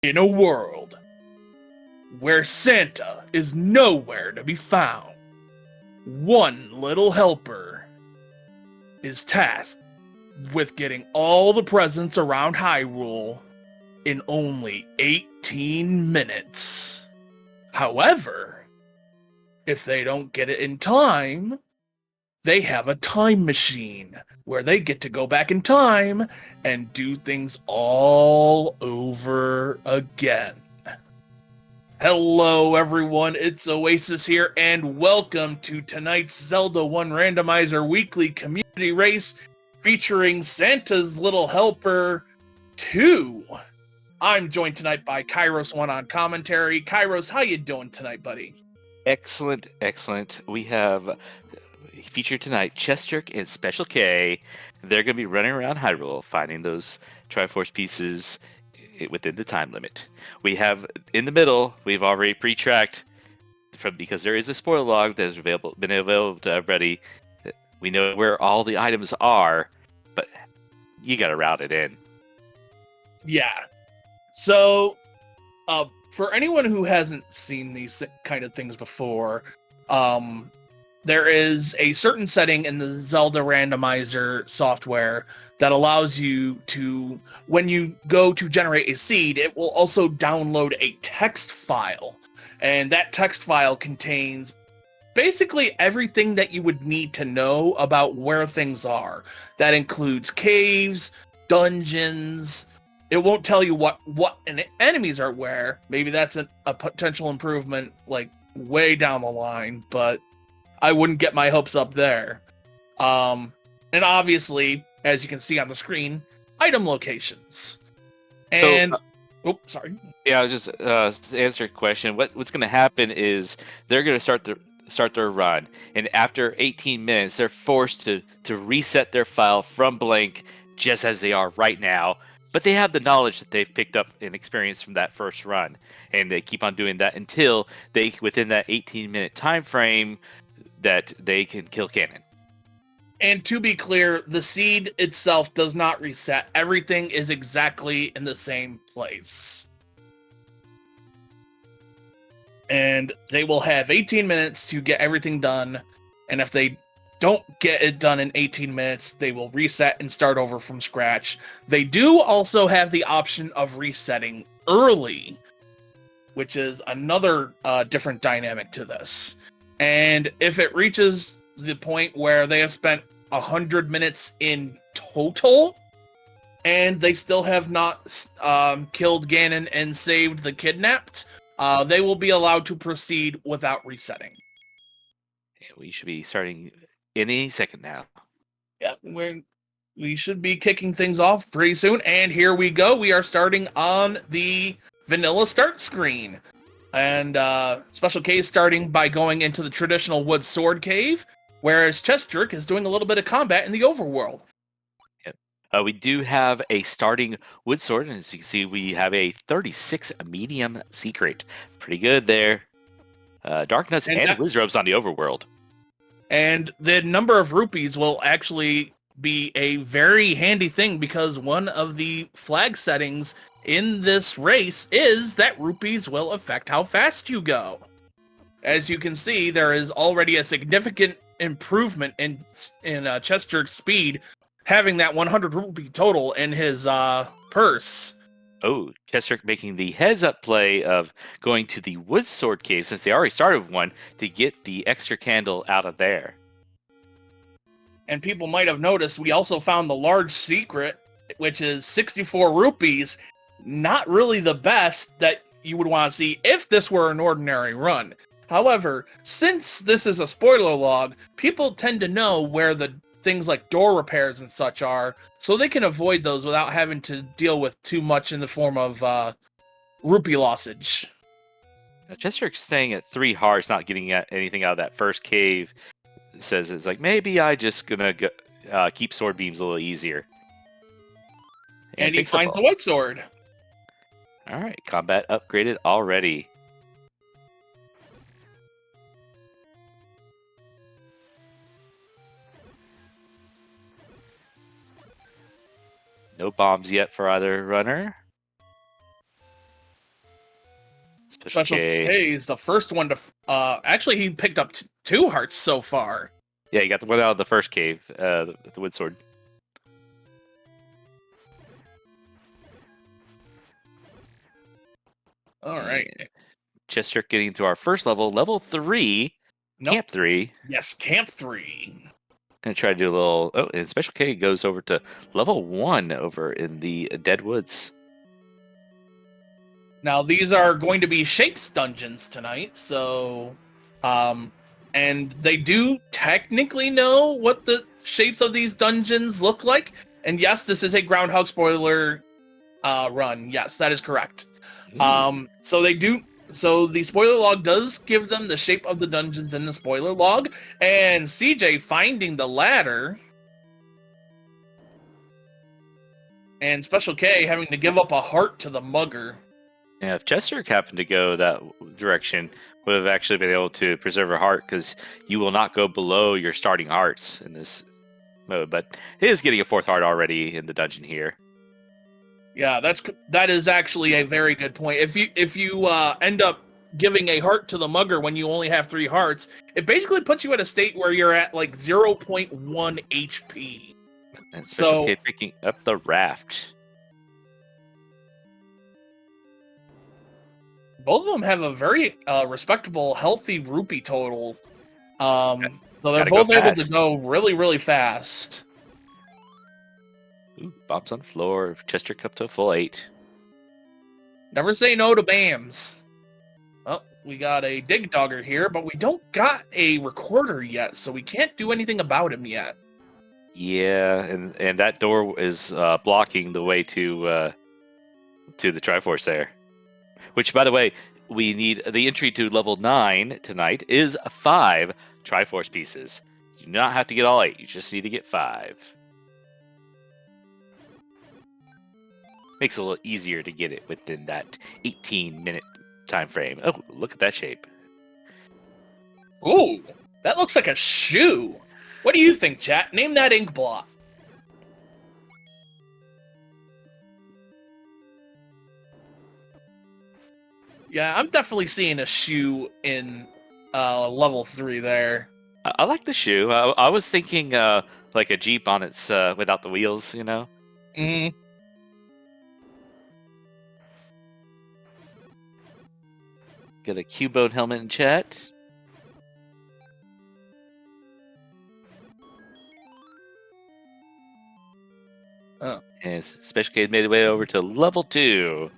In a world where Santa is nowhere to be found, one little helper is tasked with getting all the presents around Hyrule in only 18 minutes. However, if they don't get it in time, they have a time machine where they get to go back in time and do things all over again. Hello everyone, it's Oasis here, and welcome to tonight's Zelda 1 Randomizer Weekly Community Race featuring Santa's Little Helper 2. I'm joined tonight by Kairos1 on commentary. Kairos, how you doing tonight, buddy? Excellent, excellent. We have featured tonight Chessjerk and Special K. They're going to be running around Hyrule finding those Triforce pieces within the time limit. We have in the middle, we've already pre-tracked because there is a spoiler log that has been available to everybody. We know where all the items are, but you got to route it in. Yeah. So, for anyone who hasn't seen these kind of things before, there is a certain setting in the Zelda Randomizer software that allows you to, when you go to generate a seed, it will also download a text file. And that text file contains basically everything that you would need to know about where things are. That includes caves, dungeons. It won't tell you what enemies are where. Maybe that's a potential improvement, like, way down the line, but I wouldn't get my hopes up there. And obviously, as you can see on the screen, item locations. And sorry. Yeah, I'll just answer your question. What's going to happen is they're going to start their run, and after 18 minutes, they're forced to reset their file from blank, just as they are right now. But they have the knowledge that they've picked up and experience from that first run, and they keep on doing that until they, within that 18-minute time frame, that they can kill Ganon. And to be clear, the seed itself does not reset. Everything is exactly in the same place. And they will have 18 minutes to get everything done. And if they don't get it done in 18 minutes, they will reset and start over from scratch. They do also have the option of resetting early, which is another different dynamic to this. And if it reaches the point where they have spent 100 minutes in total, and they still have not killed Ganon and saved the kidnapped, they will be allowed to proceed without resetting. We should be starting any second now. Yeah, we should be kicking things off pretty soon. And here we go. We are starting on the vanilla start screen. And Special K is starting by going into the traditional wood sword cave, whereas Chessjerk is doing a little bit of combat in the overworld. Yep. We do have a starting wood sword, and as you can see, we have a 36 medium secret. Pretty good there. Dark Nuts and Wizrobes on the overworld. And the number of rupees will actually be a very handy thing, because one of the flag settings in this race is that rupees will affect how fast you go. As you can see, there is already a significant improvement in Chessjerk's speed, having that 100 rupee total in his purse. Oh, Chessjerk making the heads-up play of going to the wood sword cave, since they already started with one, to get the extra candle out of there. And people might have noticed we also found the large secret, which is 64 rupees. Not really the best that you would want to see if this were an ordinary run. However, since this is a spoiler log, people tend to know where the things like door repairs and such are, so they can avoid those without having to deal with too much in the form of rupee lossage. Now, Chessjerk's staying at 3 hearts, not getting anything out of that first cave. Says it's like, maybe I just gonna keep sword beams a little easier. And he finds the white sword. All right, combat upgraded already. No bombs yet for either runner. Special K is the first one to. Actually, he picked up 2 hearts so far. Yeah, you got the one out of the first cave, the wood sword. All right. Chester getting to our first level, level 3, Nope. Camp 3. Yes, Camp 3. Gonna try to do a little. Oh, and Special K goes over to level 1 over in the Dead Woods. Now these are going to be shapes dungeons tonight, so, and they do technically know what the shapes of these dungeons look like. And yes, this is a Groundhog spoiler run. Yes, that is correct. So they do. So the spoiler log does give them the shape of the dungeons in the spoiler log, and CJ finding the ladder, and Special K having to give up a heart to the mugger. Yeah, if Chester happened to go that direction, would have actually been able to preserve a heart, because you will not go below your starting hearts in this mode. But he is getting a 4th heart already in the dungeon here. Yeah, that is actually a very good point. If you end up giving a heart to the mugger when you only have 3 hearts, it basically puts you at a state where you're at like 0.1 HP. And Special K picking up the raft. Both of them have a very respectable, healthy rupee total. So they're both able to go really, really fast. Ooh, bombs on the floor. Chester up to a full 8. Never say no to BAMs. Oh, we got a dig dogger here, but we don't got a recorder yet, so we can't do anything about him yet. Yeah, and that door is blocking the way to the Triforce there. Which, by the way, we need the entry to level 9 tonight is 5 Triforce pieces. You do not have to get all 8. You just need to get 5. Makes it a little easier to get it within that 18-minute time frame. Oh, look at that shape. Ooh, that looks like a shoe. What do you think, chat? Name that ink blot. Yeah, I'm definitely seeing a shoe in level 3 there. I like the shoe. I was thinking like a Jeep on its without the wheels, you know? Mm-hmm. Get a Cubone helmet in chat. Oh. And Special K made his way over to level 2.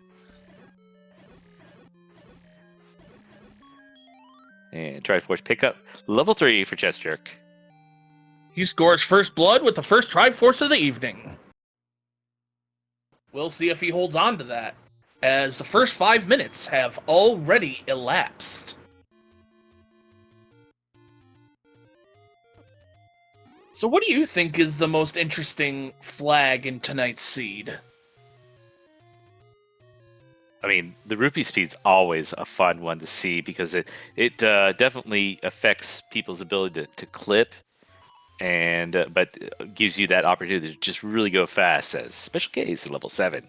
And Triforce pickup level 3 for Chestjerk. He scores first blood with the first Triforce of the evening. We'll see if he holds on to that, as the first 5 minutes have already elapsed. So what do you think is the most interesting flag in tonight's seed? I mean, the rupee speed's always a fun one to see, because it definitely affects people's ability to clip, and but gives you that opportunity to just really go fast, as Special K is level 7.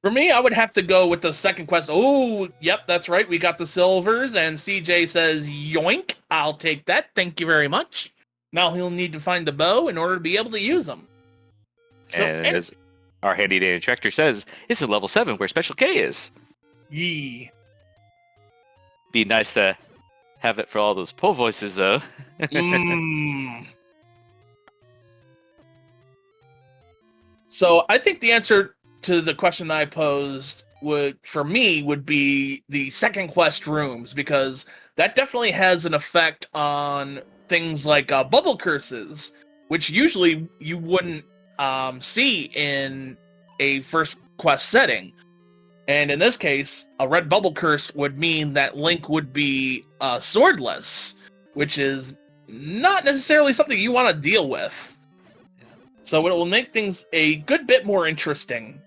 For me, I would have to go with the second quest. Oh, yep, that's right. We got the silvers, and CJ says, yoink, I'll take that. Thank you very much. Now he'll need to find the bow in order to be able to use them. So, and as our handy dandy tractor says, it's a level 7 where Special K is. Yee. Be nice to have it for all those pull voices, though. So I think the answer to the question that I posed would be the second quest rooms, because that definitely has an effect on things like bubble curses, which usually you wouldn't see in a first quest setting. And in this case, a red bubble curse would mean that Link would be swordless, which is not necessarily something you want to deal with. So it will make things a good bit more interesting.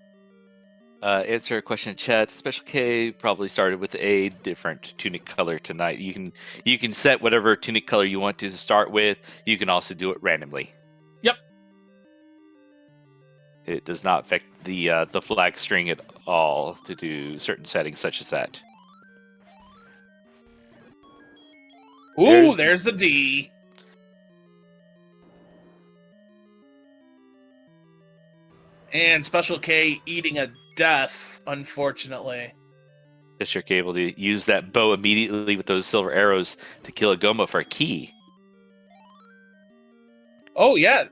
Answer a question in chat. Special K probably started with a different tunic color tonight. You can set whatever tunic color you want to start with. You can also do it randomly. Yep. It does not affect the flag string at all to do certain settings such as that. Ooh, there's the D. And Special K eating a death, unfortunately. Guess you're able to use that bow immediately with those silver arrows to kill a Goma for a key. Oh, yeah.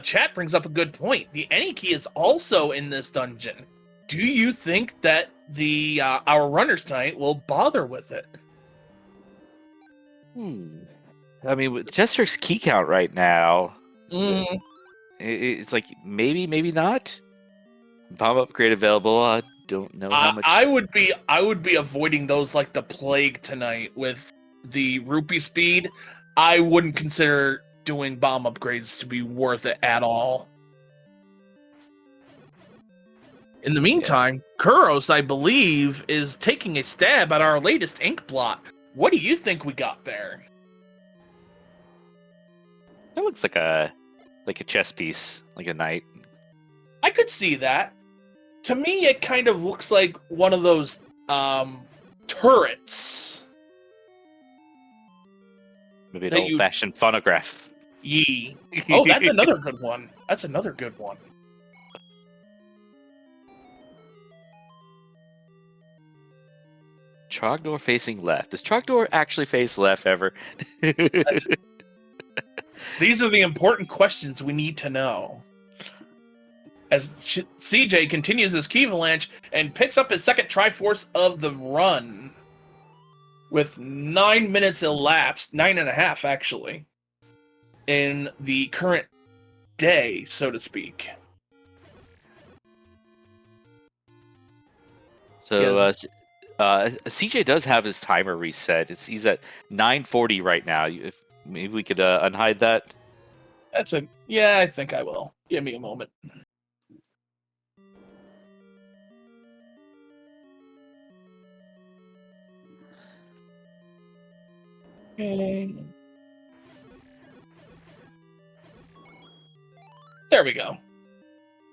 Chat brings up a good point. The Any key is also in this dungeon. Do you think that the our runners tonight will bother with it? I mean, with Chester's key count right now, Mm, it's like maybe not. Bomb upgrade available. I don't know how much. I would be avoiding those like the plague tonight with the rupee speed. I wouldn't consider doing bomb upgrades to be worth it at all. In the meantime, Kuros, I believe, is taking a stab at our latest ink blot. What do you think we got there? It looks like a chess piece, like a knight. I could see that. To me, it kind of looks like one of those turrets. Maybe an That you- old-fashioned phonograph. Yee. Oh, that's another good one. That's another good one. Trogdor facing left. Does Trogdor actually face left ever? These are the important questions we need to know. As CJ continues his key avalanche and picks up his second Triforce of the run. With 9 minutes elapsed, 9.5 actually, in the current day, so to speak. So CJ does have his timer reset. He's at 9:40 right now. If maybe we could unhide that. Yeah, I think I will. Give me a moment. Okay. There we go.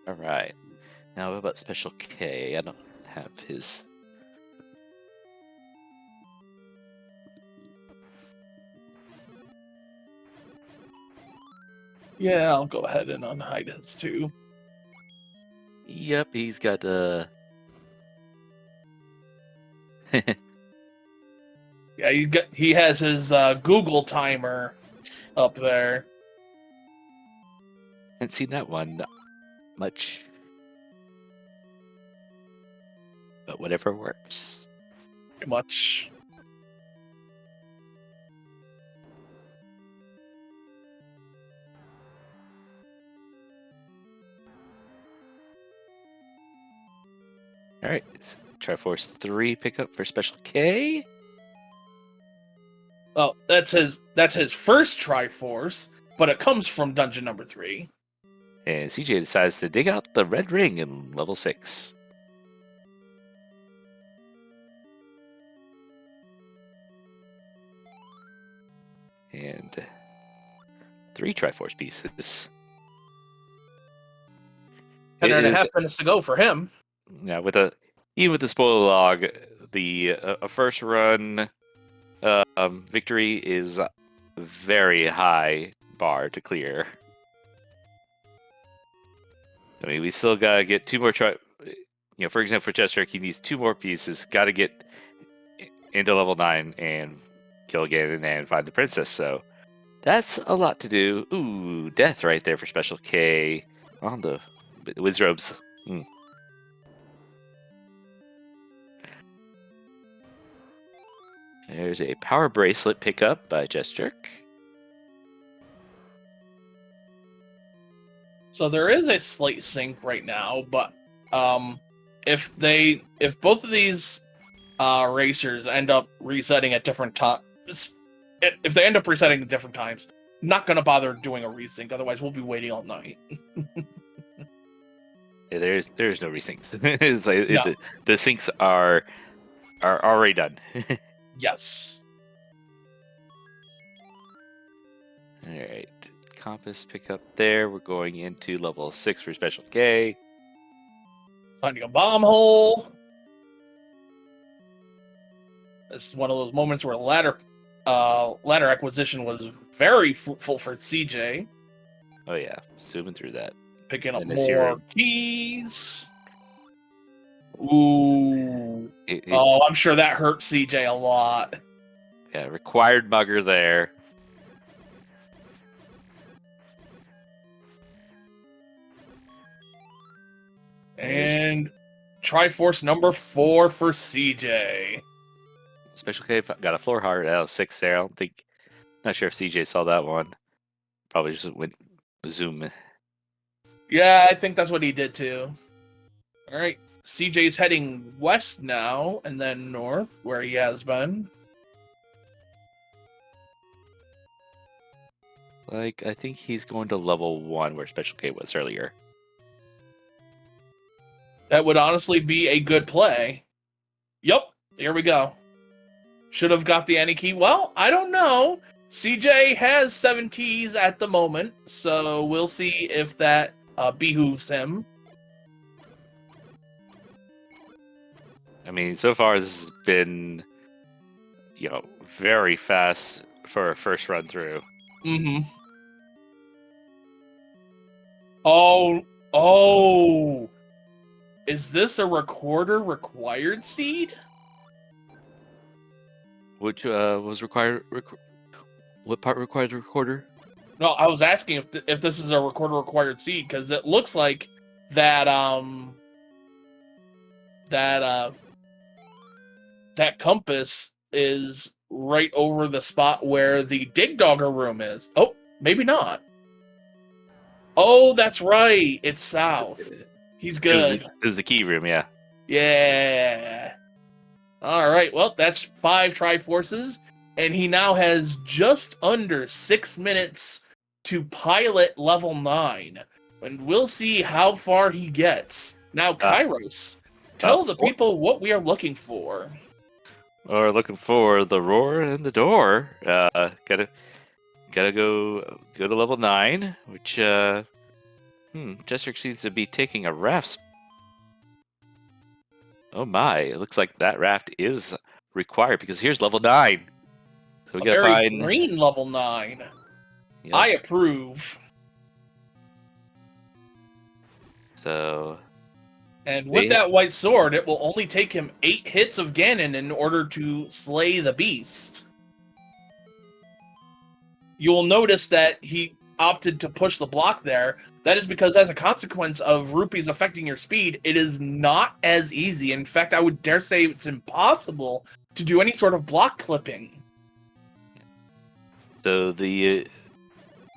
All right. Now what about Special K? I don't have his. Yeah, I'll go ahead and unhide his too. Yep, he's got Yeah, he has his Google timer up there. Haven't seen that one much. But whatever works. Pretty much. All right, Triforce 3 pickup for Special K. Well, that's his first Triforce, but it comes from dungeon number 3. And CJ decides to dig out the red ring in level 6. And 3 Triforce pieces. 10.5 minutes to go for him. Yeah, even with the spoiler log, the a first run victory is a very high bar to clear. I mean, we still gotta get 2 more for example, for Chestrick, he needs 2 more pieces. Got to get into level 9 and kill Ganon and find the princess. So that's a lot to do. Ooh, death right there for Special K on the Wizrobes. There's a power bracelet pickup by Chestrick. So there is a slight sync right now, but if both of these racers end up resetting at different times, if they end up resetting at different times, not gonna bother doing a resync. Otherwise, we'll be waiting all night. Yeah, there's no resyncs. It's like No. the syncs are already done. Yes. All right, compass pickup there. We're going into level 6 for Special K. Finding a bomb hole. This is one of those moments where ladder acquisition was very fruitful for CJ. Oh yeah, zooming through that. Picking up And this here- more keys. Ooh. Oh, I'm sure that hurt CJ a lot. Yeah, required mugger there. And Triforce number 4 for CJ. Special K got a floor heart out of 6 there. I don't think, not sure if CJ saw that one. Probably just went zoom. Yeah, I think that's what he did too. All right, CJ's heading west now, and then north, where he has been. Like, I think he's going to level 1 where Special K was earlier. That would honestly be a good play. Yep, here we go. Should have got the any key. Well, I don't know. CJ has 7 keys at the moment, so we'll see if that behooves him. I mean, so far this has been, very fast for a first run through. Mm-hmm. Oh. Is this a recorder required seed? Which was required? What part required the recorder? No, I was asking if this is a recorder required seed, because it looks like that that compass is right over the spot where the Dig Dogger room is. Oh, maybe not. Oh, that's right. It's south. He's good. It was the key room, yeah. Yeah. All right. Well, that's 5 Triforces, and he now has just under 6 minutes to pilot level 9, and we'll see how far he gets. Now, Kairos, tell the people what we are looking for. We're looking for the roar and the door. Gotta go to level 9, which Jester seems to be taking a raft. Oh my! It looks like that raft is required because here's level 9. So we gotta find green level 9. Yep. I approve. So. And with that white sword, it will only take him 8 hits of Ganon in order to slay the beast. You will notice that he opted to push the block there. That is because as a consequence of rupees affecting your speed, it is not as easy. In fact, I would dare say it's impossible to do any sort of block clipping. So the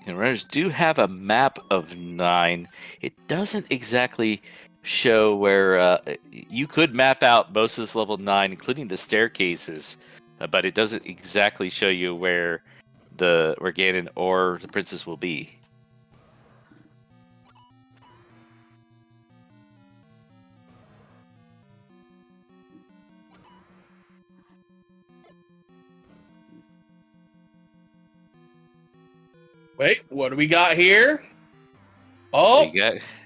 runners do have a map of 9. It doesn't exactly show where you could map out most of this level 9, including the staircases, but it doesn't exactly show you where Ganon or the princess will be. Wait, what do we got here? Oh,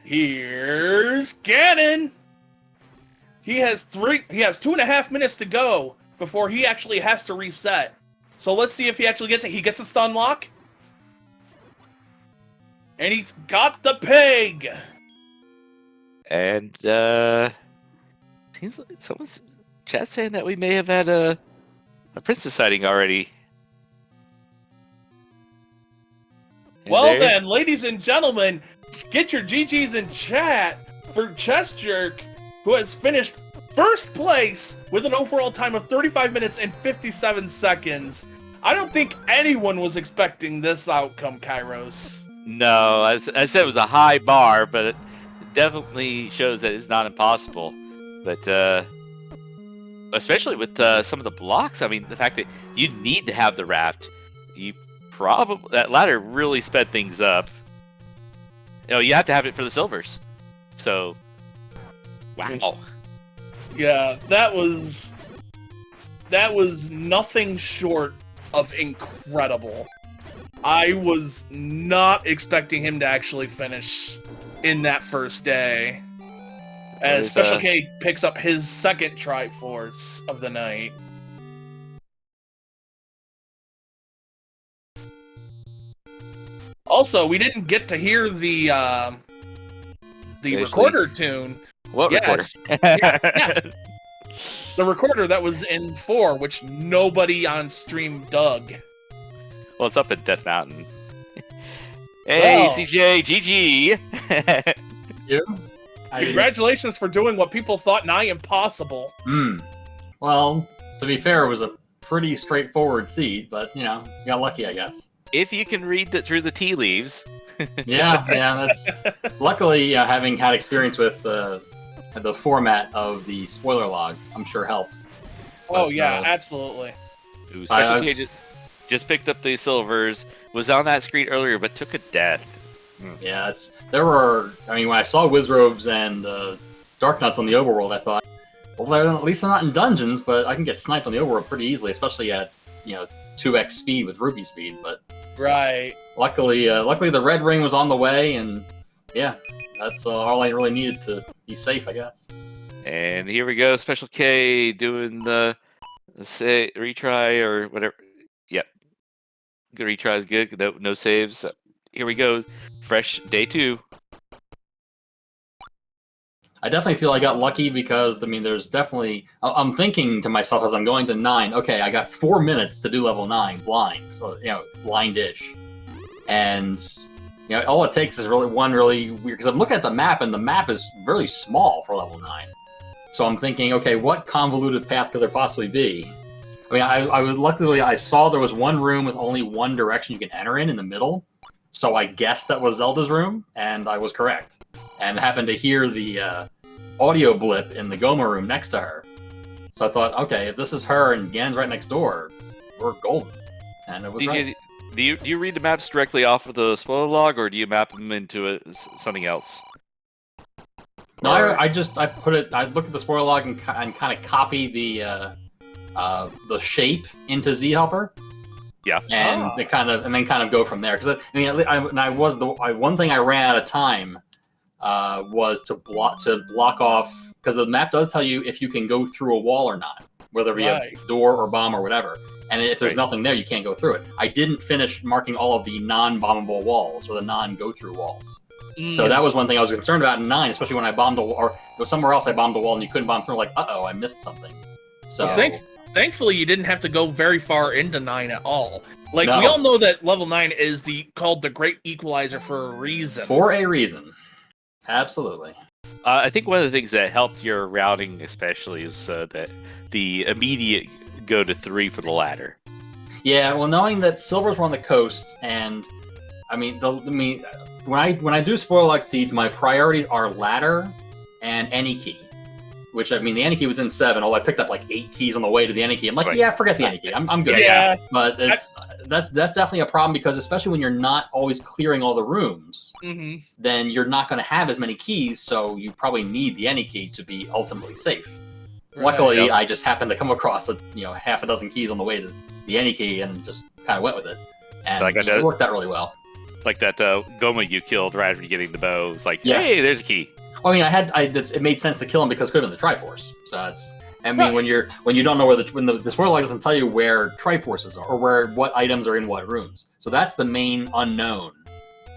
here's Ganon. He has 2.5 minutes to go before he actually has to reset. So let's see if he actually gets it. He gets a stun lock. And he's got the peg. And seems like someone's chat saying that we may have had a princess sighting already. And well then, ladies and gentlemen, get your GGs in chat for Chest Jerk, who has finished first place with an overall time of 35 minutes and 57 seconds. I don't think anyone was expecting this outcome, Kairos. No, I said it was a high bar, but it definitely shows that it's not impossible. But especially with some of the blocks, I mean, the fact that you need to have the raft, that ladder really sped things up. You have to have it for the silvers. So, wow. Yeah, that was nothing short of incredible. I was not expecting him to actually finish in that first day. as Special K picks up his second Triforce of the night. Also, we didn't get to hear the recorder tune. What recorder? Yeah. The recorder that was in 4, which nobody on stream dug. Well, it's up at Death Mountain. Hey, CJ, GG. You? Congratulations for doing what people thought nigh impossible. Well, to be fair, it was a pretty straightforward seed, but, you got lucky, I guess. If you can read through the tea leaves. Yeah, that's... Luckily, having had experience with the format of the spoiler log, I'm sure helped. Oh, yeah, absolutely. Ooh, Special K just picked up the silvers, was on that screen earlier, but took a death. Yeah, when I saw Wizrobes and Darknuts on the overworld, I thought, well, at least I'm not in dungeons, but I can get sniped on the overworld pretty easily, especially at, 2x speed with Ruby speed, but... Right. Luckily the red ring was on the way, and yeah, that's all I really needed to be safe, I guess. And here we go, Special K doing the retry or whatever. Yep. Good retry is good. No saves. Here we go. Fresh day 2. I definitely feel I got lucky because, there's definitely... I'm thinking to myself as I'm going to 9, okay, I got 4 minutes to do level 9 blind. So, blind-ish. And, all it takes is one really weird... Because I'm looking at the map, and the map is really small for level 9. So I'm thinking, okay, what convoluted path could there possibly be? I saw there was one room with only one direction you can enter in the middle. So I guessed that was Zelda's room, and I was correct. And happened to hear the audio blip in the Goma room next to her. So I thought, okay, if this is her and Ganon's right next door, we're golden. And it was right. Do you read the maps directly off of the spoiler log, or do you map them into something else? No, I look at the spoiler log and kind of copy the shape into Z Helper. Yeah, and then kind of go from there. Because one thing I ran out of time was to block off, because the map does tell you if you can go through a wall or not, whether it be a door or bomb or whatever. And if there's nothing there, you can't go through it. I didn't finish marking all of the non-bombable walls or the non-go-through walls. So that was one thing I was concerned about in 9, especially when I bombed a wall, or somewhere else I bombed a wall and you couldn't bomb through. Like, uh-oh, I missed something. So. Well, thankfully, you didn't have to go very far into 9 at all. We all know that level 9 is called the Great Equalizer for a reason. For a reason. Absolutely. I think one of the things that helped your routing especially is that the immediate go to 3 for the ladder. Yeah, well, knowing that silvers were on the coast, and when I do spoiler log seeds, my priorities are ladder and any key. Which, the any key was in 7, although I picked up 8 keys on the way to the any key. I'm like, yeah, forget the any key. I'm good. Yeah. But that's definitely a problem, because especially when you're not always clearing all the rooms, then you're not going to have as many keys, so you probably need the any key to be ultimately safe. Right. Luckily, I just happened to come across half a dozen keys on the way to the any key and just kind of went with it. And it worked out really well. Like that Goma you killed right after getting the bow. It's like, hey, there's a key. Well, it made sense to kill him because it could have been the Triforce. So it's, when you don't know where when the spoiler log doesn't tell you where Triforces are or what items are in what rooms. So that's the main unknown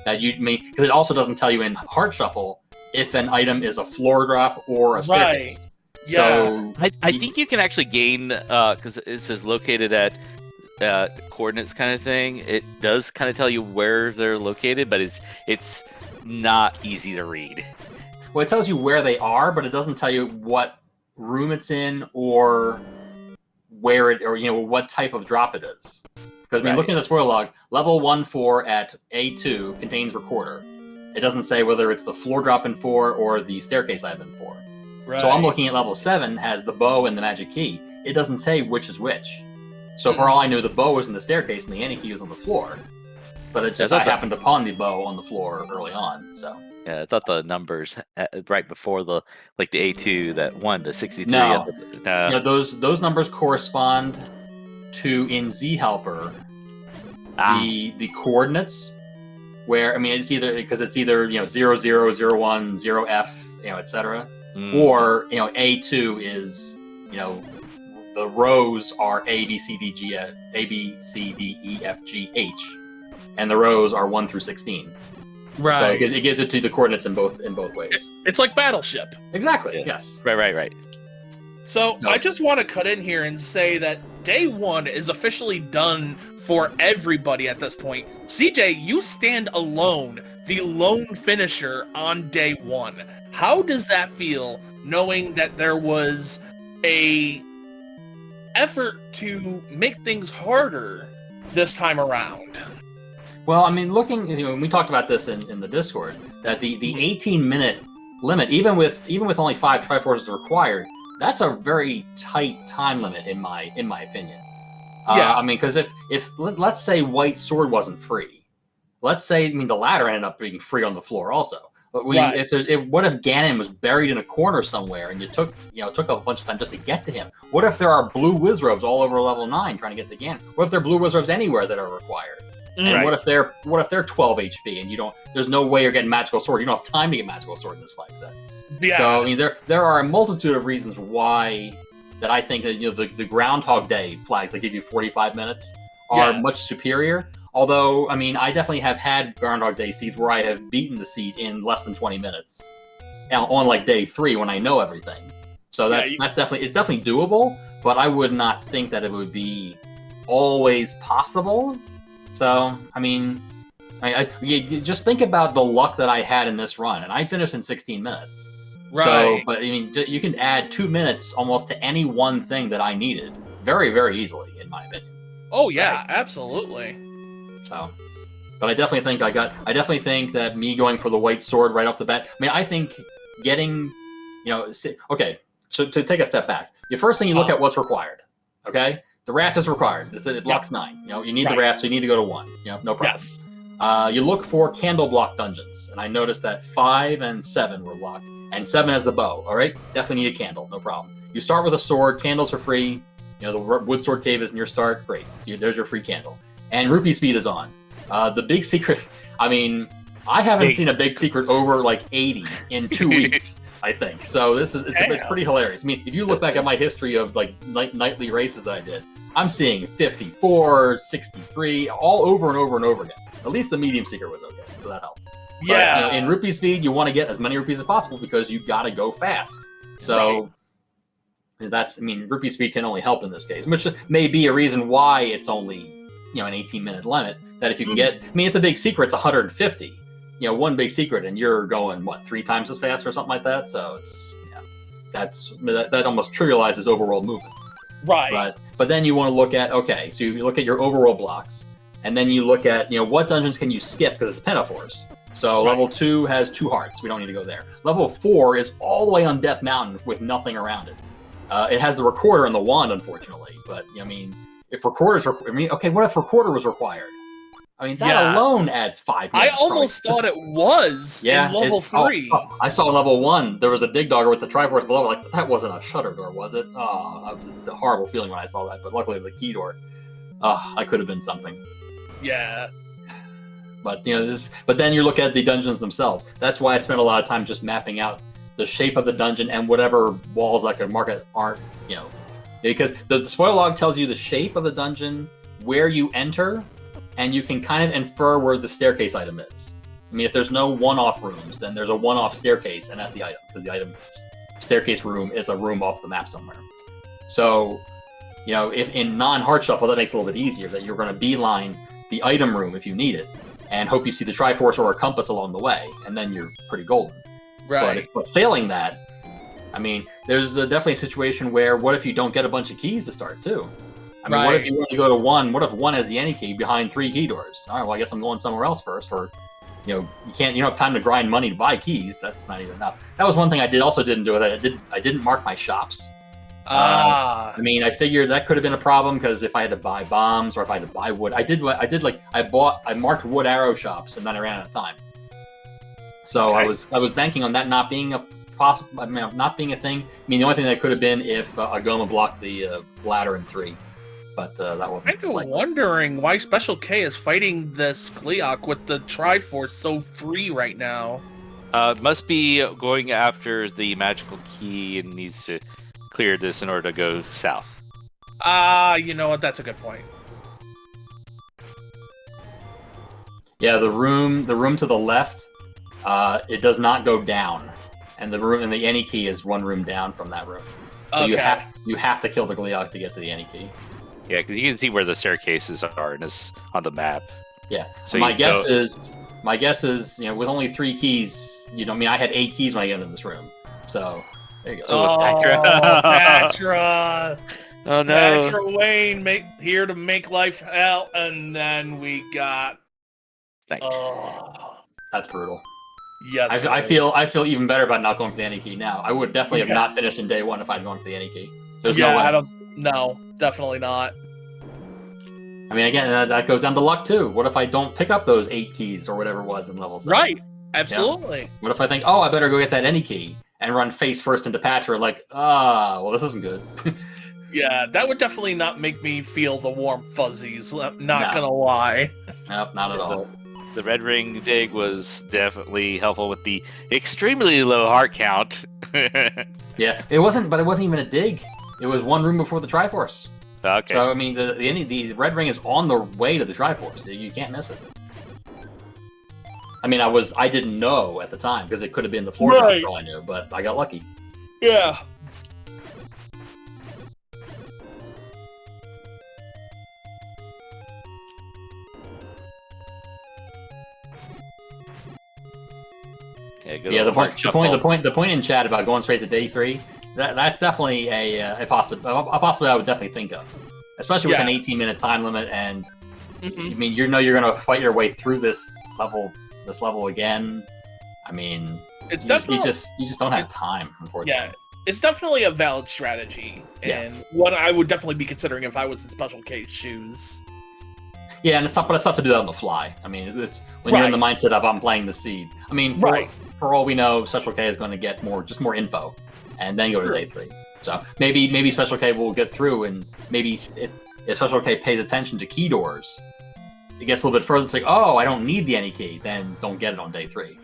that because it also doesn't tell you in Heart Shuffle if an item is a floor drop or a staircase. Right. So I think you can actually gain because it says located at coordinates kind of thing. It does kind of tell you where they're located, but it's not easy to read. Well, it tells you where they are, but it doesn't tell you what room it's in or where it, or what type of drop it is. Because looking at the spoiler log, level 1-4 at A2 contains recorder. It doesn't say whether it's the floor drop in 4 or the staircase item in 4. Right. So I'm looking at level 7 has the bow and the magic key. It doesn't say which is which. So for all I knew, the bow was in the staircase and the any key was on the floor. But it just I happened upon the bow on the floor early on. So. Yeah, I thought the numbers right before the A2 that one, the 63. No, those numbers correspond to in Z Helper the coordinates. Where it's either 0, 0, 0, 1, 0F, etc. Or, A2 is, the rows are A, B, C, D, E, F, G, H, and the rows are 1 through 16. Right. So it gives it to the coordinates in both ways. It's like Battleship. Exactly. Yeah. Yes. Right. So I just want to cut in here and say that day 1 is officially done for everybody at this point. CJ, you stand alone, the lone finisher on day 1. How does that feel, knowing that there was a effort to make things harder this time around? Well, I mean, when we talked about this in the Discord, that the 18-minute limit, even with only 5 Triforces required, that's a very tight time limit in my opinion. Yeah. I mean, because if let's say White Sword wasn't free, let's say the ladder ended up being free on the floor also. But Right. What if Ganon was buried in a corner somewhere and you took a bunch of time just to get to him? What if there are blue Wizrobes all over level 9 trying to get to Ganon? What if there are blue Wizrobes anywhere that are required? And Right. what if they're 12 HP and there's no way you're getting Magical Sword? You don't have time to get Magical Sword in this flag set. Yeah. So I mean, there are a multitude of reasons why that I think that the Groundhog Day flags that give you 45 minutes are much superior. Although, I mean, I definitely have had Groundhog Day seeds where I have beaten the seed in less than 20 minutes on like day 3 when I know everything. So that's definitely doable, but I would not think that it would be always possible. So, I mean, you just think about the luck that I had in this run, and I finished in 16 minutes. Right. So, but I mean, you can add 2 minutes almost to any one thing that I needed very, very easily, in my opinion. Oh yeah, absolutely. So, but I definitely think that me going for the White Sword right off the bat. I mean, I think getting, okay. So to take a step back, the first thing you look at what's required. Okay, the raft is required. It blocks 9. You need the raft, so you need to go to 1. No problem. Yes. You look for candle block dungeons, and I noticed that 5 and 7 were blocked, and 7 has the bow. All right, definitely need a candle, no problem. You start with a sword. Candles are free. The wood sword cave is in your start. Great, there's your free candle. And rupee speed is on. The big secret. I mean, I haven't seen a big secret over like 80 in 2 weeks. I think so. It's pretty hilarious. I mean, if you look back at my history of like nightly races that I did, I'm seeing 54, 63, all over and over and over again. At least the medium secret was okay, so that helped. Yeah. But, in rupee speed, you want to get as many rupees as possible because you got to go fast. So rupee speed can only help in this case, which may be a reason why it's only an 18-minute limit. That if you can get, if the big secret's 150. One big secret, and you're going 3 times as fast or something like that. So it's that almost trivializes overworld movement. Right. But then you want to look at so you look at your overworld blocks, and then you look at what dungeons can you skip because it's Pentaforce. So level 2 has 2 hearts. We don't need to go there. Level 4 is all the way on Death Mountain with nothing around it. It has the recorder and the wand, unfortunately. But if recorders, what if recorder was required? That alone adds 5 minutes. I almost thought it was in level 3. I saw level 1, there was a dig dogger with the Triforce below. Like, that wasn't a shutter door, was it? Oh, that was a horrible feeling when I saw that. But luckily it was a key door. I could have been something. Yeah. But, but then you look at the dungeons themselves. That's why I spent a lot of time just mapping out the shape of the dungeon and whatever walls I could mark it aren't, because the spoiler log tells you the shape of the dungeon, where you enter, and you can kind of infer where the staircase item is. If there's no one-off rooms, then there's a one-off staircase, and that's the item, because the item staircase room is a room off the map somewhere. So, if in non-heart shuffle, that makes it a little bit easier, that you're going to beeline the item room if you need it, and hope you see the Triforce or a compass along the way, and then you're pretty golden. Right. But failing that, there's definitely a situation where what if you don't get a bunch of keys to start too? What if you want to go to 1? What if 1 has the any key behind 3 key doors? All right, well, I guess I'm going somewhere else first. Or, you don't have time to grind money to buy keys. That's not even enough. That was one thing I didn't do. I didn't mark my shops. I figured that could have been a problem because if I had to buy bombs or if I had to buy wood, I marked wood arrow shops and then I ran out of time. So I was banking on that not being not being a thing. The only thing that could have been if Agoma blocked the ladder in 3. But that wasn't. I'm wondering why Special K is fighting this Gleeok with the Triforce so free right now. Must be going after the magical key and needs to clear this in order to go south. You know what? That's a good point. Yeah, the room to the left, it does not go down, and the room and the any key is one room down from that room. So you have to kill the Gleeok to get to the any key. Yeah, because you can see where the staircases are on the map. Yeah. So my guess is, with only 3 keys, I had 8 keys when I got into this room. So there you go. Oh, Patra. Patra. Oh no. Patra Wayne here to make life hell, and then we got. Thanks. Oh, that's brutal. yes. I feel even better about not going for the any key now. I would definitely have not finished in day 1 if I'd gone for the any key. There's no way. No, definitely not. I mean, again, that goes down to luck too. What if I don't pick up those 8 keys or whatever it was in level 7? Right. Absolutely. Yeah. What if I think, oh, I better go get that any key and run face first into Patra? Like, well, this isn't good. Yeah, that would definitely not make me feel the warm fuzzies. Not gonna lie. Nope, not at all. The red ring dig was definitely helpful with the extremely low heart count. Yeah, it wasn't even a dig. It was one room before the Triforce. Okay. So I mean, the red ring is on the way to the Triforce. You can't miss it. I mean, I didn't know at the time because it could have been the floor right. for all I knew, but I got lucky. Yeah. Yeah, the point in chat about going straight to day 3, that's definitely a possibility I would definitely think of, especially with an 18-minute time limit, and I mean you're gonna fight your way through this level again. I mean, it's you just don't have time, unfortunately. Yeah, it's definitely a valid strategy, and what I would definitely be considering if I was in Special K's shoes. Yeah, and it's tough to do that on the fly. I mean, it's when you're in the mindset of I'm playing the seed. I mean, for all we know, Special K is going to get more info, and then go to day 3. So maybe Special K will get through, and maybe if Special K pays attention to key doors, it gets a little bit further. It's like, oh, I don't need the any key, then don't get it on day 3.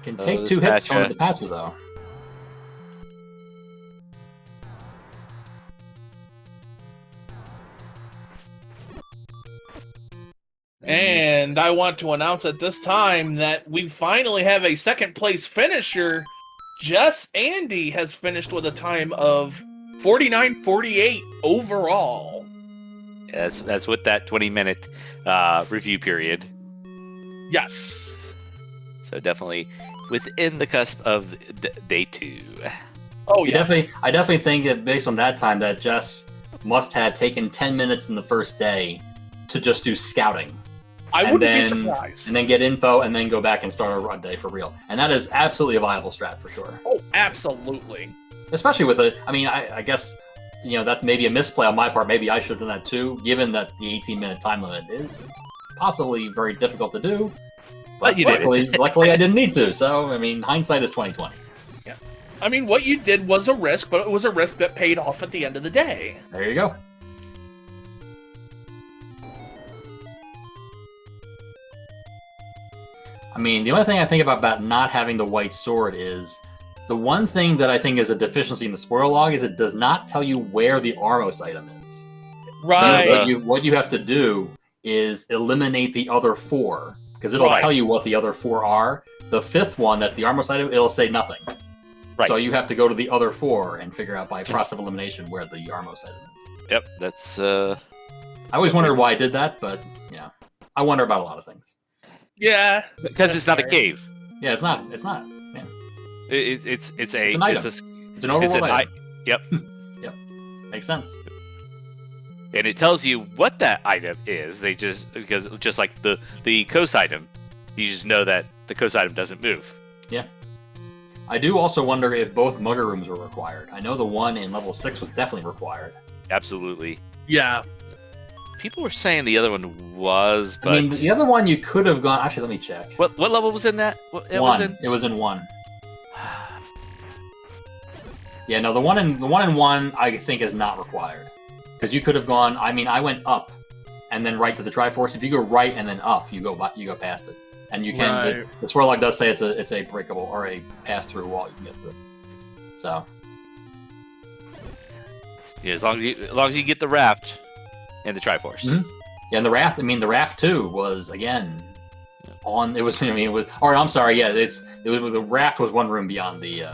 Can take 2 hits on the Patra though. And I want to announce at this time that we finally have a second place finisher. Jess Andy has finished with a time of 49:48 overall. Yeah, that's with that 20-minute review period. Yes. So definitely within the cusp of day 2. Oh, yes. I definitely think that based on that time that Jess must have taken 10 minutes in the first day to just do scouting. I wouldn't be surprised. And then get info, and then go back and start a run day for real. And that is absolutely a viable strat for sure. Oh, absolutely. Especially with it. I mean, I guess, that's maybe a misplay on my part. Maybe I should have done that too, given that the 18-minute time limit is possibly very difficult to do. But luckily I didn't need to. So, I mean, hindsight is 20/20. Yeah. I mean, what you did was a risk, but it was a risk that paid off at the end of the day. There you go. I mean, the only thing I think about not having the white sword is the one thing that I think is a deficiency in the spoiler log is it does not tell you where the Armos item is. Right. So what you have to do is eliminate the other 4, because it'll tell you what the other 4 are. The 5th one, that's the Armos item, it'll say nothing. Right. So you have to go to the other 4 and figure out by process of elimination where the Armos item is. Yep, that's... I always wondered why I did that, but yeah, I wonder about a lot of things. Yeah, because it's not a cave. Yeah, it's not. Yeah. It's an item. It's an overworld item. Yep. Yep. Makes sense. And it tells you what that item is. Because just like the coast item, you just know that the coast item doesn't move. Yeah. I do also wonder if both mugger rooms were required. I know the one in level 6 was definitely required. Absolutely. Yeah. People were saying the other one was, but... I mean, the other one you could have gone... Actually, let me check. What level was in that? It was in 1. Yeah, no, the one in 1 I think is not required. Because you could have gone... I mean, I went up, and then right to the Triforce. If you go right and then up, you go past it, and you can. Right. The swirl log does say it's a breakable or a pass through wall you can get through. So Yeah, as long as you get the raft and the Triforce. Mhm. Yeah, and the raft. I mean, the raft too was again on. It was. I mean, it was. Or I'm sorry. Yeah, it was. The raft was one room beyond the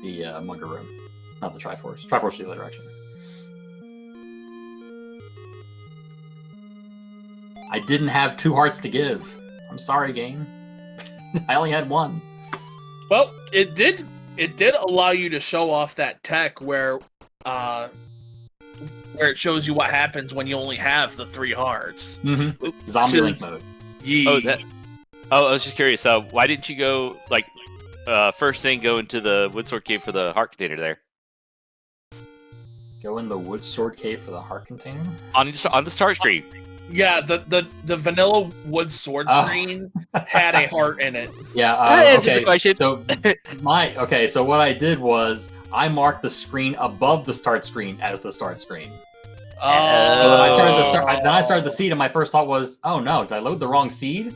Munker room, not the Triforce. Triforce was the other direction. I didn't have 2 hearts to give. I'm sorry, game. I only had 1. Well, it did allow you to show off that tech where it shows you what happens when you only have the 3 hearts. Mm-hmm. Zombie Link mode. Yee. I was just curious. Why didn't you go first thing go into the Woodsword Cave for the heart container there Go in the Wood Sword Cave for the heart container? on the start screen? Yeah, the vanilla wood sword screen had a heart in it. Yeah. That answers okay. the question. So so what I did was I marked the screen above the start screen as the start screen. So then I started the seed, and my first thought was, oh no, did I load the wrong seed?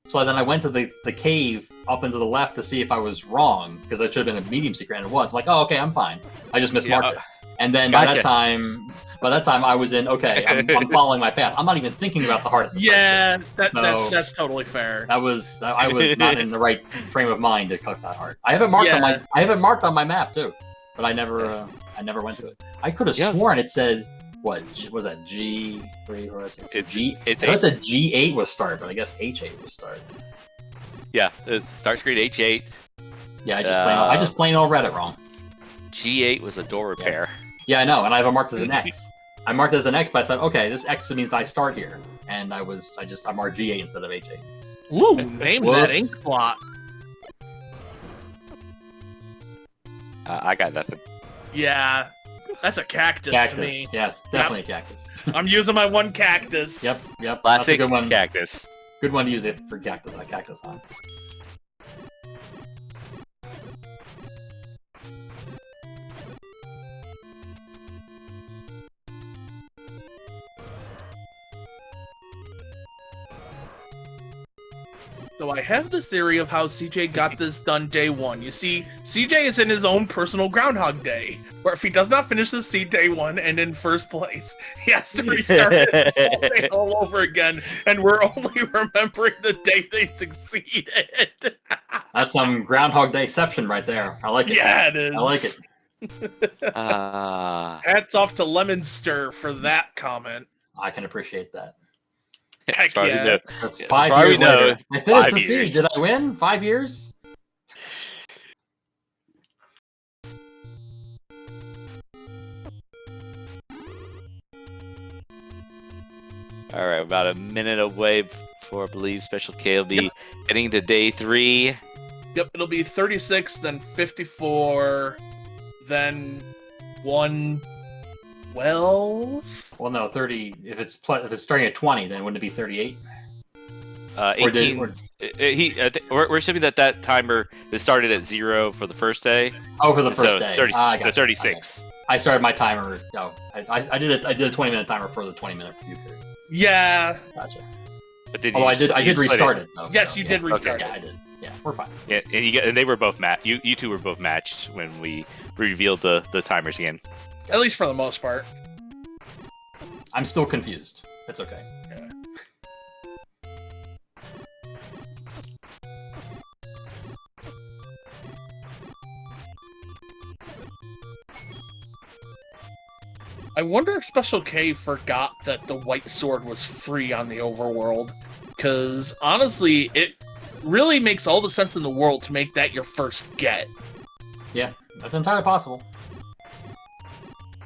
So then I went to the cave up into the left to see if I was wrong, because it should have been a medium secret, and it was. I'm like, oh, okay, I'm fine. I just mismarked it. And then by that time I was in, okay, I'm following my path. I'm not even thinking about the heart at the start. That's totally fair. I was not in the right frame of mind to collect that heart. I have it marked on my map too, but I never went to it. I could have sworn it said, what was that, G3 or it said G8 was start, but I guess H8 was start. Yeah, it's start screen H8. Yeah, I just plain old read it wrong. G8 was a door repair. Yeah, I know, and I have it marked as an X. I marked it as an X, but I thought, okay, this X means I start here, and I marked G8 instead of H8. Woo! Name that ink plot. I got nothing. Yeah, that's a cactus to me. Yes, definitely a cactus. I'm using my 1 cactus. Yep. Classic That's a good one. cactus. Good one to use it for cactus on. So I have this theory of how CJ got this done day 1. You see, CJ is in his own personal Groundhog Day, where if he does not finish the seed day 1 and in first place, he has to restart it whole thing all over again, and we're only remembering the day they succeeded. That's some Groundhog Dayception right there. I like it. Yeah, it is. I like it. Hats off to Lemon Stir for that comment. I can appreciate that. Heck yeah. That's 5 years later. I finished the siege. Did I win? 5 years? All right, about a minute away before I believe Special K will be getting to day 3. Yep, it'll be 36, then 54, then 112. Well, no, 30. If it's starting at 20, then wouldn't it be 38? 18. We're assuming that timer is started at 0 for the first day. Oh, for the first day. 36. Okay. I started my timer. No, I did it. I did a 20-minute timer for the 20-minute review period. Yeah. Gotcha. But did I did restart it though. Yes, you did restart it. it. Yeah, I did. Yeah, we're fine. Yeah, and they were both you two were both matched when we revealed the timers again. At least for the most part. I'm still confused. It's okay. Yeah. I wonder if Special K forgot that the white sword was free on the overworld. Because, honestly, it really makes all the sense in the world to make that your first get. Yeah, that's entirely possible.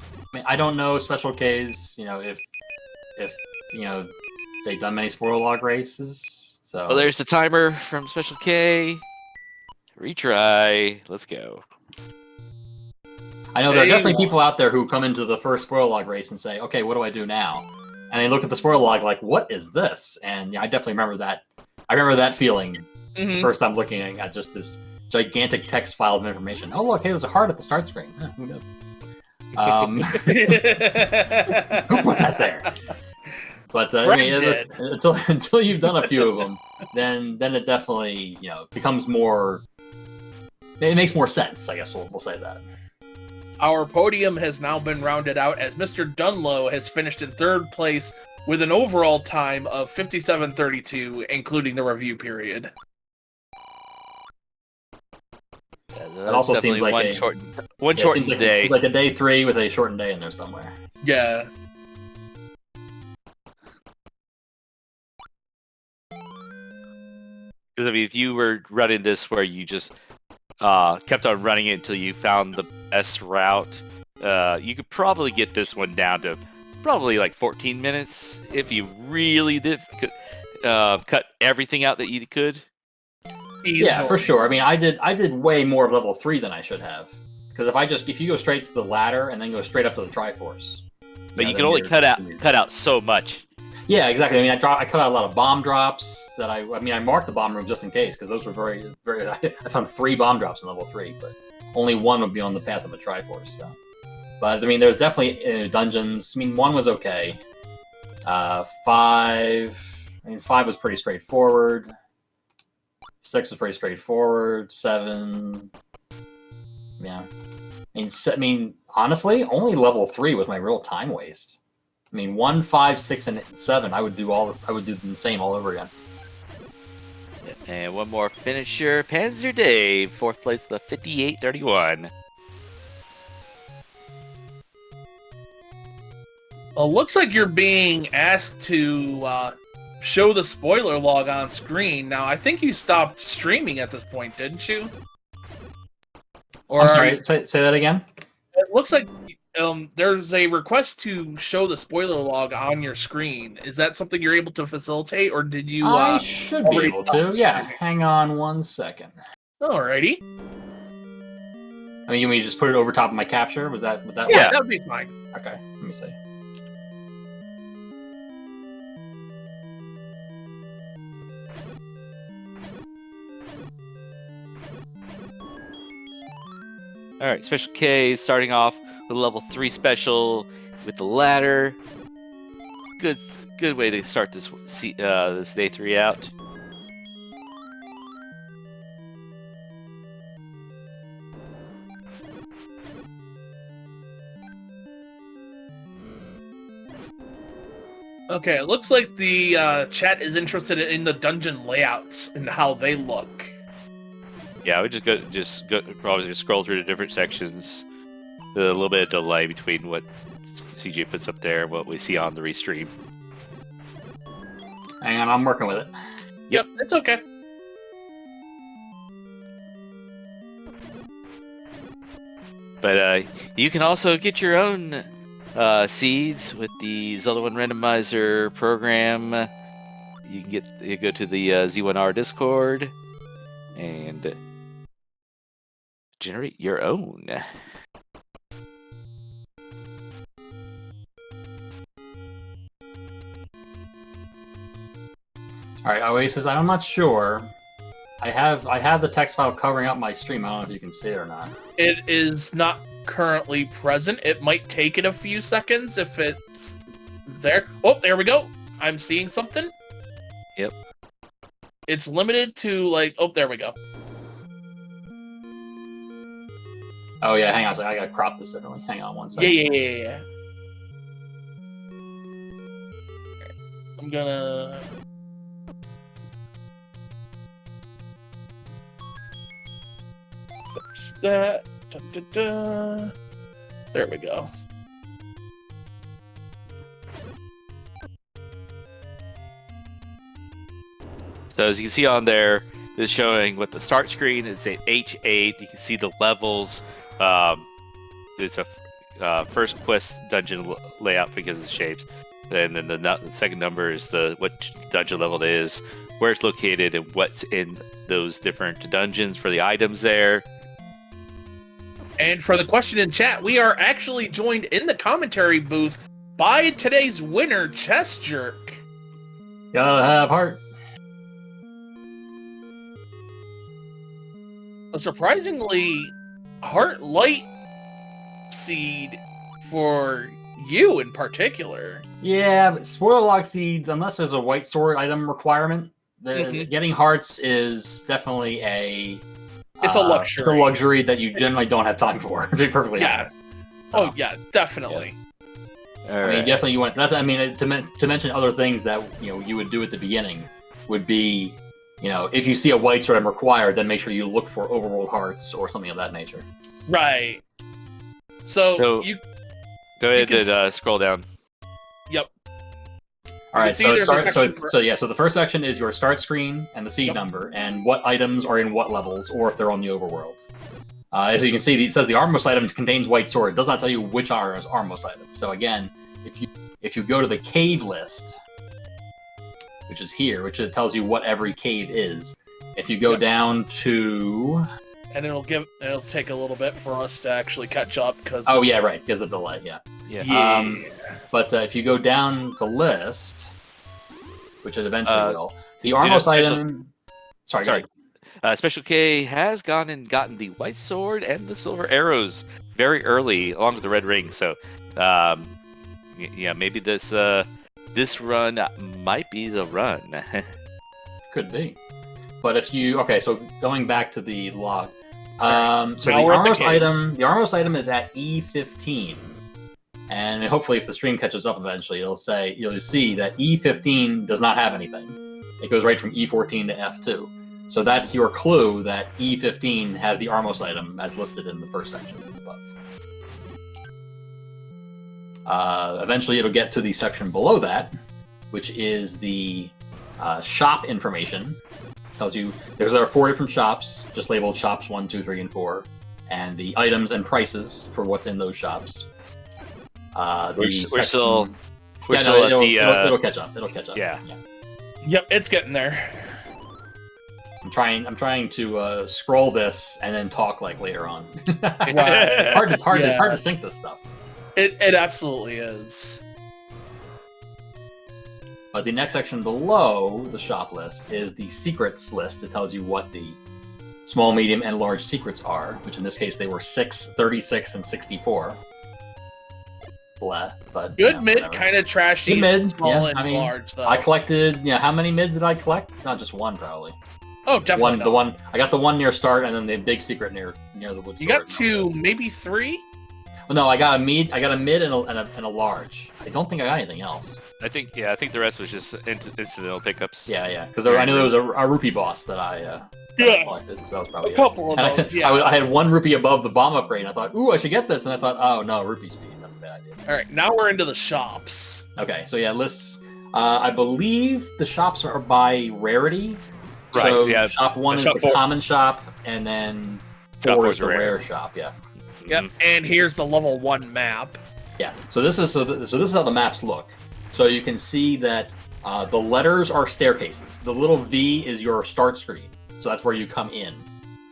I mean, I don't know Special K's, if they've done many spoiler log races. So Well, there's the timer from Special K. Retry. Let's go. I know there are definitely people out there who come into the first spoiler log race and say, okay, what do I do now? And they look at the spoiler log like, what is this? And yeah, I definitely remember that. I remember that feeling the first time looking at just this gigantic text file of information. Oh, look, hey, there's a heart at the start screen. Who knows? Who put that there? But Fred listen, until you've done a few of them, then it definitely becomes more. It makes more sense, I guess we'll say that. Our podium has now been rounded out as Mr. Dunlow has finished in third place with an overall time of 57:32, including the review period. Yeah, It also seems definitely like one shortened it day. seems like a day 3 with a shortened day in there somewhere. Yeah. Because I mean, if you were running this where you just kept on running it until you found the best route, you could probably get this one down to probably like 14 minutes if you really did cut everything out that you could. Easily. Yeah, for sure. I mean, I did way more of level 3 than I should have. Because if you go straight to the ladder and then go straight up to the Triforce, But you can only cut out so much. Yeah, exactly. I mean, I cut out a lot of bomb drops that I marked the bomb room just in case because those were very, very. I found 3 bomb drops in level 3, but only 1 would be on the path of a Triforce. So. But I mean, there's definitely dungeons. I mean, 1 was okay. 5. I mean, 5 was pretty straightforward. 6 was pretty straightforward. 7. Yeah. I mean, honestly, only level 3 was my real time waste. I mean, 1, 5, 6, and 7. I would do all this. I would do the same all over again. And one more finisher, Panzer Dave, 4th place with a 58:31. Well, looks like you're being asked to show the spoiler log on screen. Now, I think you stopped streaming at this point, didn't you? Or I'm sorry. Say that again. It looks like there's a request to show the spoiler log on your screen. Is that something you're able to facilitate, or did you? I should be able to. Yeah. Hang on 1 second. Alrighty. I mean, you mean just put it over top of my capture? Would that? Yeah, that'd be fine. Okay. Let me see. All right, Special K starting off with a level 3 special with the ladder. Good way to start this day 3 out. Okay, it looks like the chat is interested in the dungeon layouts and how they look. Yeah, I would probably just scroll through the different sections. A little bit of delay between what CJ puts up there and what we see on the restream. Hang on, I'm working with it. Yep, it's okay. But you can also get your own seeds with the Zelda 1 Randomizer program. You go to the Z1R Discord and generate your own. All right, Oasis. I'm not sure. I have the text file covering up my stream. I don't know if you can see it or not. It is not currently present. It might take it a few seconds if it's there. Oh, there we go. I'm seeing something. Yep. It's limited to oh, there we go. Oh yeah, hang on a second. I gotta crop this differently. Hang on 1 second. Yeah. I'm gonna. Fix that. There we go. So as you can see on there, it's showing what the start screen is at H8. You can see the levels. It's a first quest dungeon layout because of the shapes. And then the second number is what dungeon level it is, where it's located, and what's in those different dungeons for the items there. And for the question in chat, we are actually joined in the commentary booth by today's winner, Chess Jerk. Gotta have heart. A surprisingly heart light seed for you in particular. Yeah, but spoiler lock seeds, unless there's a white sword item requirement, getting hearts is definitely a It's a luxury. It's a luxury that you generally don't have time for, to be perfectly honest. So, Oh yeah, definitely. I mean, definitely you want. That's. I mean, to mention other things that you would do at the beginning would be, if you see a white sword item required, then make sure you look for overworld hearts or something of that nature. Right. So you go ahead and scroll down. Yep. All right. So the first section is your start screen and the seed number and what items are in what levels or if they're on the overworld. As you can see, it says the armmost item contains white sword. It does not tell you which are armmost item. So again, if you go to the cave list, which is here, which it tells you what every cave is. If you go down to, and it'll take a little bit for us to actually catch up because. Oh yeah, right, because of the delay. Yeah. But if you go down the list, which it eventually will, the armmost item. Sorry. Special K has gone and gotten the white sword and the silver arrows very early, along with the red ring. So, maybe this run might be the run. Could be. But so going back to the log, so the armmost item is at E15, and hopefully if the stream catches up eventually, you'll see that E15 does not have anything. It goes right from E14 to F2. So that's your clue that E15 has the armmost item as listed in the first section above. Eventually it'll get to the section below that, which is the shop information. It tells you there are 4 different shops, just labeled shops 1, 2, 3, and 4, and the items and prices for what's in those shops. We're still at the... It'll catch up. Yeah. Yep, it's getting there. I'm trying to scroll this and then talk later on. Right. hard to sync this stuff. It absolutely is. But the next section below the shop list is the secrets list. It tells you what the small, medium, and large secrets are, which in this case they were 6, 36, and 64. Blah, but good mid, kind of trashy. Good mid, small and large though. I collected. How many mids did I collect? Not just one, probably. Oh, definitely. I got the one near start, and then the big secret near the wood. You got 2, maybe 3. Well, no, I got a mid and a large. I don't think I got anything else. I think the rest was just incidental pickups. Yeah, because I knew there was a rupee boss that I collected, so that was probably a couple of those. I had 1 rupee above the bomb upgrade, and I thought, ooh, I should get this, and I thought, oh no, rupee speed. That's a bad idea. All right, now we're into the shops. Okay, so lists. I believe the shops are by rarity. Right, so shop 1 is the common shop, and then 4 is the rare shop. Yeah. Yep, and here's the level 1 map. Yeah. So this is how the maps look. So you can see that the letters are staircases. The little V is your start screen. So that's where you come in.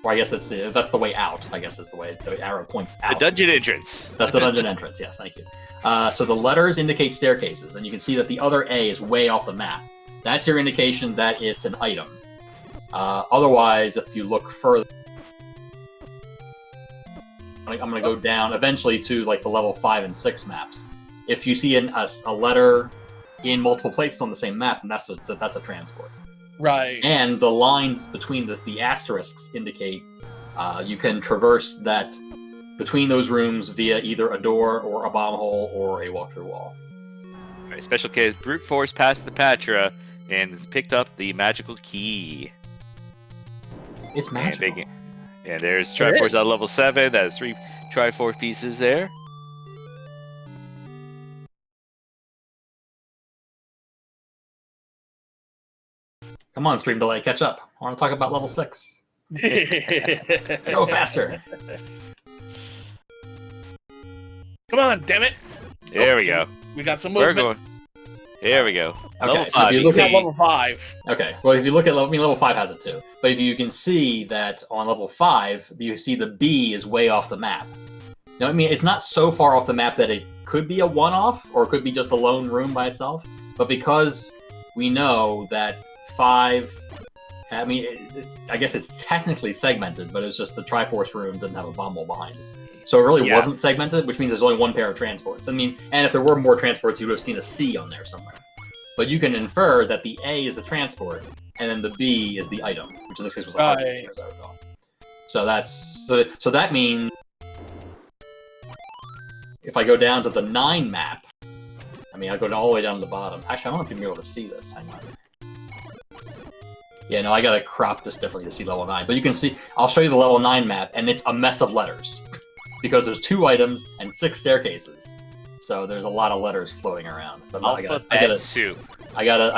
Or I guess that's the way out. I guess is the way the arrow points out. The dungeon entrance. That's the dungeon entrance. Yes, thank you. So the letters indicate staircases, and you can see that the other A is way off the map. That's your indication that it's an item. Otherwise, if you look further, I'm going to go down eventually to the level 5 and 6 maps. If you see a letter in multiple places on the same map, then that's a transport. Right. And the lines between the asterisks indicate you can traverse that between those rooms via either a door or a bomb hole or a walk-through wall. All right, Special K brute force past the Patra and has picked up the magical key. It's magical. And there's Triforce at level 7. That is 3 Triforce pieces there. Come on, stream delay, catch up. I want to talk about level 6. Go faster. Come on, damn it. There we go. We got some movement. There we go. Okay, level 5. So if you look at level 5. Okay, well, if you look at level 5 has it too. But if you can see that on level 5, you see the B is way off the map. Now, I mean, it's not so far off the map that it could be a one-off, or it could be just a lone room by itself. But because we know that 5, I guess it's technically segmented, but it's just the Triforce room doesn't have a bomb wall behind it. So it really Yeah. wasn't segmented, which means there's only one pair of transports. I mean, and if there were more transports, you would have seen a C on there somewhere. But you can infer that the A is the transport, and then the B is the item, which in this case was a heart, Right. as I recall. So so that means if I go down to the 9 map, I mean, I go all the way down to the bottom. Actually, I don't know if you're able to see this. Hang on. Yeah, no, I gotta crop this differently to see level 9. But you can see, I'll show you the level 9 map, and it's a mess of letters. Because there's 2 items and 6 staircases. So there's a lot of letters floating around. But no, Alphabet soup. I gotta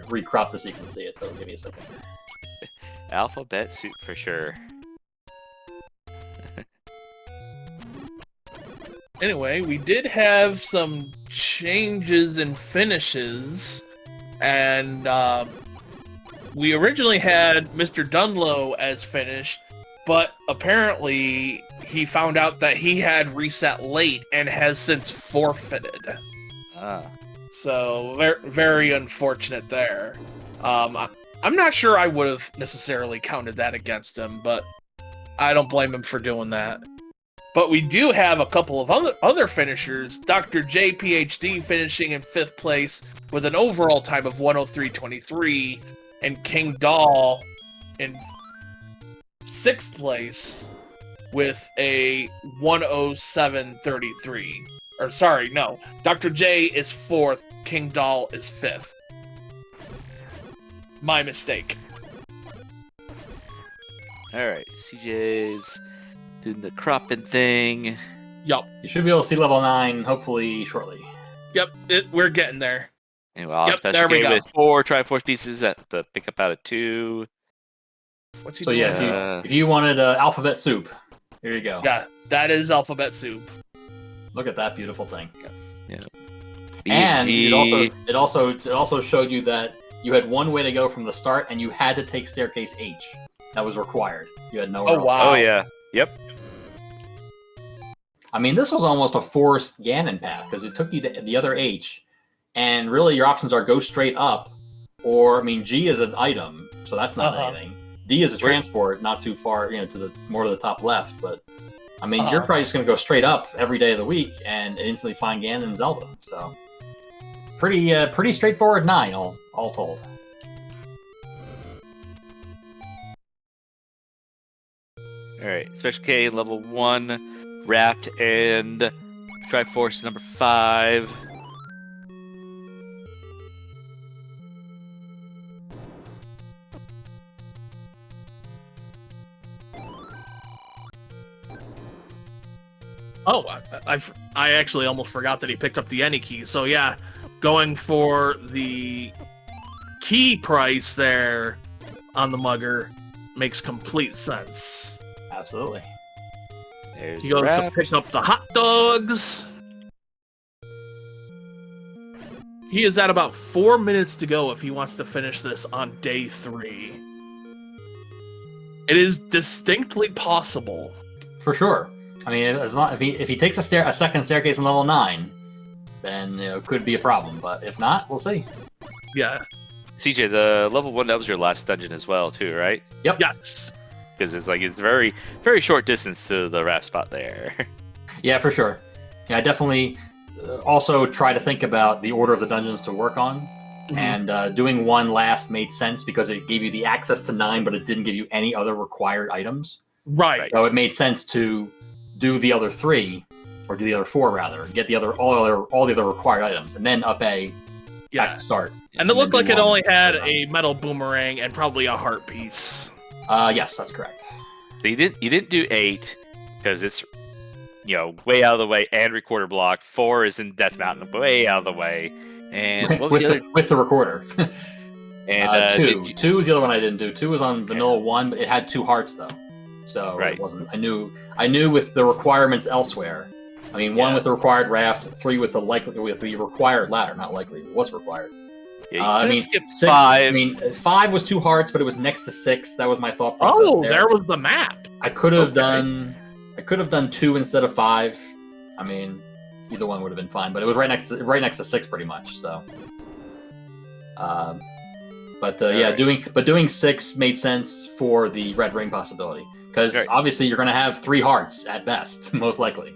recrop this so you can see it, so give me a second. Alphabet soup for sure. Anyway, we did have some changes in finishes, and we originally had Mr. Dunlow as finished, but apparently he found out that he had reset late and has since forfeited. Ah. So very unfortunate there. I'm not sure I would have necessarily counted that against him, but I don't blame him for doing that. But we do have a couple of other finishers. Dr. J, PhD, finishing in 5th place with an overall time of 103.23, and King Doll in 6th place with a 107.33. Or sorry, no. Dr. J is 4th, King Doll is 5th. My mistake. Alright, CJ's doing the cropping thing. Yup. You should be able to see level 9, hopefully, shortly. Yep, we're getting there. And well, Yep, there we go. with 4 Triforce pieces at the pick up out of 2. What's he So doing? yeah, if you wanted alphabet soup, here you go. Yeah, that is alphabet soup. Look at that beautiful thing. Yeah. And B, it also showed you that you had one way to go from the start, and you had to take staircase H. That was required. You had nowhere Oh, else. wow. Oh yeah. Yep. I mean, this was almost a forced Ganon path because it took you to the other H, and really your options are go straight up, or I mean, G is an item, so that's not anything. D is a transport, not too far, to the more to the top left. But I mean, you're probably just gonna go straight up every day of the week and instantly find Ganon and Zelda. So pretty straightforward 9, all told. Alright, Special K level 1, Wrapped and Triforce number 5. Oh, I actually almost forgot that he picked up the any key. So yeah, going for the key price there on the mugger makes complete sense. Absolutely. There's He the goes to Wrapped. pick up the hot dogs. He is at about 4 minutes to go if he wants to finish this on day 3. It is distinctly possible. For sure. I mean, as long if he takes a second staircase in level 9, then it could be a problem. But if not, we'll see. Yeah. CJ, the level 1, that was your last dungeon as well, too, right? Yep. Yes. Because it's very, very short distance to the wrap spot there. Yeah, for sure. Yeah, I definitely also try to think about the order of the dungeons to work on. Mhm. And doing one last made sense because it gave you the access to 9, but it didn't give you any other required items. Right. So it made sense to do the other 3, or do the other 4 rather, and get all the other required items, and then up A Yeah. at the start. And it looked then like do it one only had for a metal boomerang and probably a heart piece. yes, that's correct. But you didn't do 8 because it's way out of the way and recorder block. 4 is in Death Mountain, way out of the way. And what was the other? With the recorder. And 2. 2 is the other one I didn't do. 2 was on vanilla 1, but it had 2 hearts though. So Right. it wasn't. I knew with the requirements elsewhere. I mean, 1 with the required raft, 3 with the required ladder. Not likely, it was required. Yeah, you I could've mean, skipped 6. 5. I mean, 5 was 2 hearts, but it was next to 6. That was my thought process. Oh, there was the map. I could have Okay. done 2 instead of 5. I mean, either one would have been fine, but it was right next to 6 pretty much. So, yeah, Alright. doing 6 made sense for the red ring possibility Because Right. obviously you're going to have 3 hearts at best, most likely.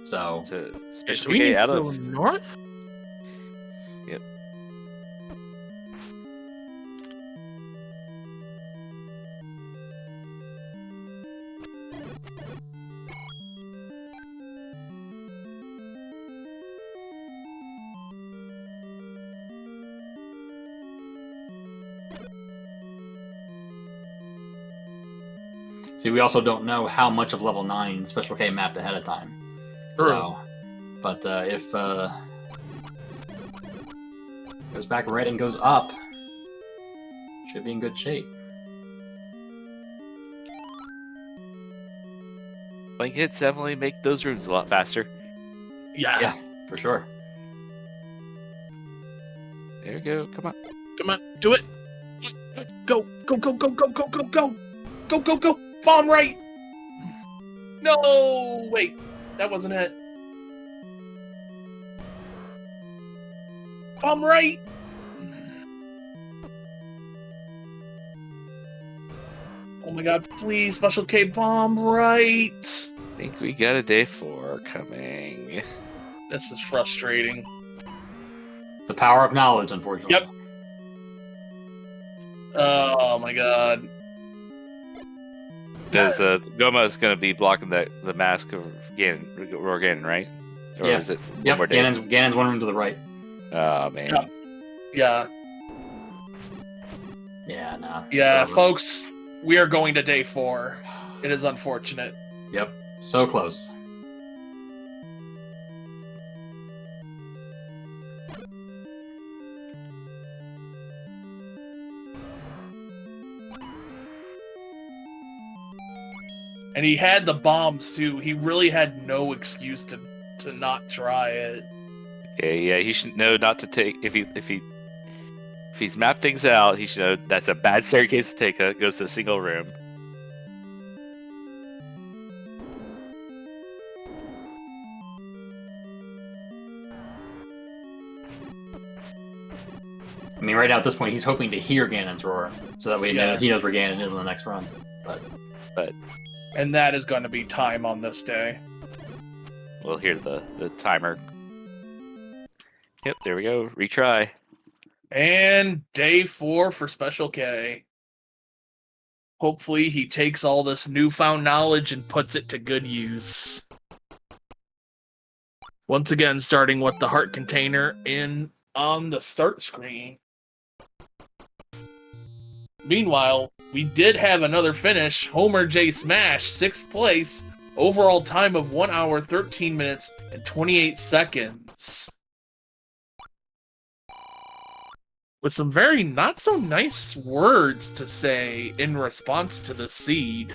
So So Okay, Special so we K need to out go of north. Yep. see, we also don't know how much of level 9 Special K mapped ahead of time. True. So, but if goes back right and goes up, should be in good shape. Blink hits definitely make those rooms a lot faster. Yeah. For sure. There you go. Come on. Come on, do it. Go, go, go, go, go, go, go, go, go, go, go. Bomb right. No, wait, that wasn't it. Bomb right. Oh my god, please, Special K, bomb right. I think we got a day 4 coming. This is frustrating. The power of knowledge, unfortunately. Yep. Oh my god. Because Goma is going to be blocking the mask of Ganon, right? Or Yeah. is it Yep. one more day? Ganon's one room to the right. Oh, man. Yep. Yeah. Yeah, nah. Yeah, it's over. folks, we are going to day 4. It is unfortunate. Yep. So close. And he had the bombs too. He really had no excuse to not try it. Yeah, he should know not to take if he's mapped things out. He should know that's a bad staircase to take. Goes to a single room. I mean, right now at this point, he's hoping to hear Ganon's roar, so that way he knows where Ganon is in the next run. But And that is going to be time on this day. We'll hear the timer. Yep, there we go. Retry. And day 4 for Special K. Hopefully he takes all this newfound knowledge and puts it to good use. Once again, starting with the heart container on the start screen. Meanwhile, we did have another finish. Homer J. Smash, 6th place. Overall time of 1 hour, 13 minutes, and 28 seconds. With some very not so nice words to say in response to the seed.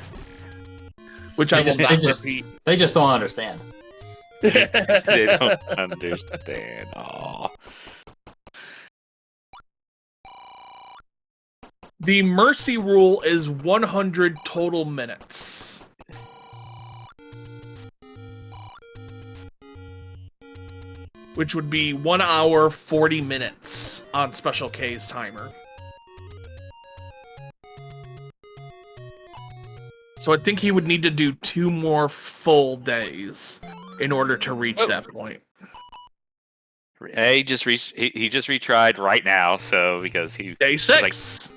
Which I will not repeat. They just don't understand. They don't understand. Aw. The mercy rule is 100 total minutes. Which would be 1 hour, 40 minutes on Special K's timer. So I think he would need to do 2 more full days in order to reach that point. He just retried right now, so because he Day 6.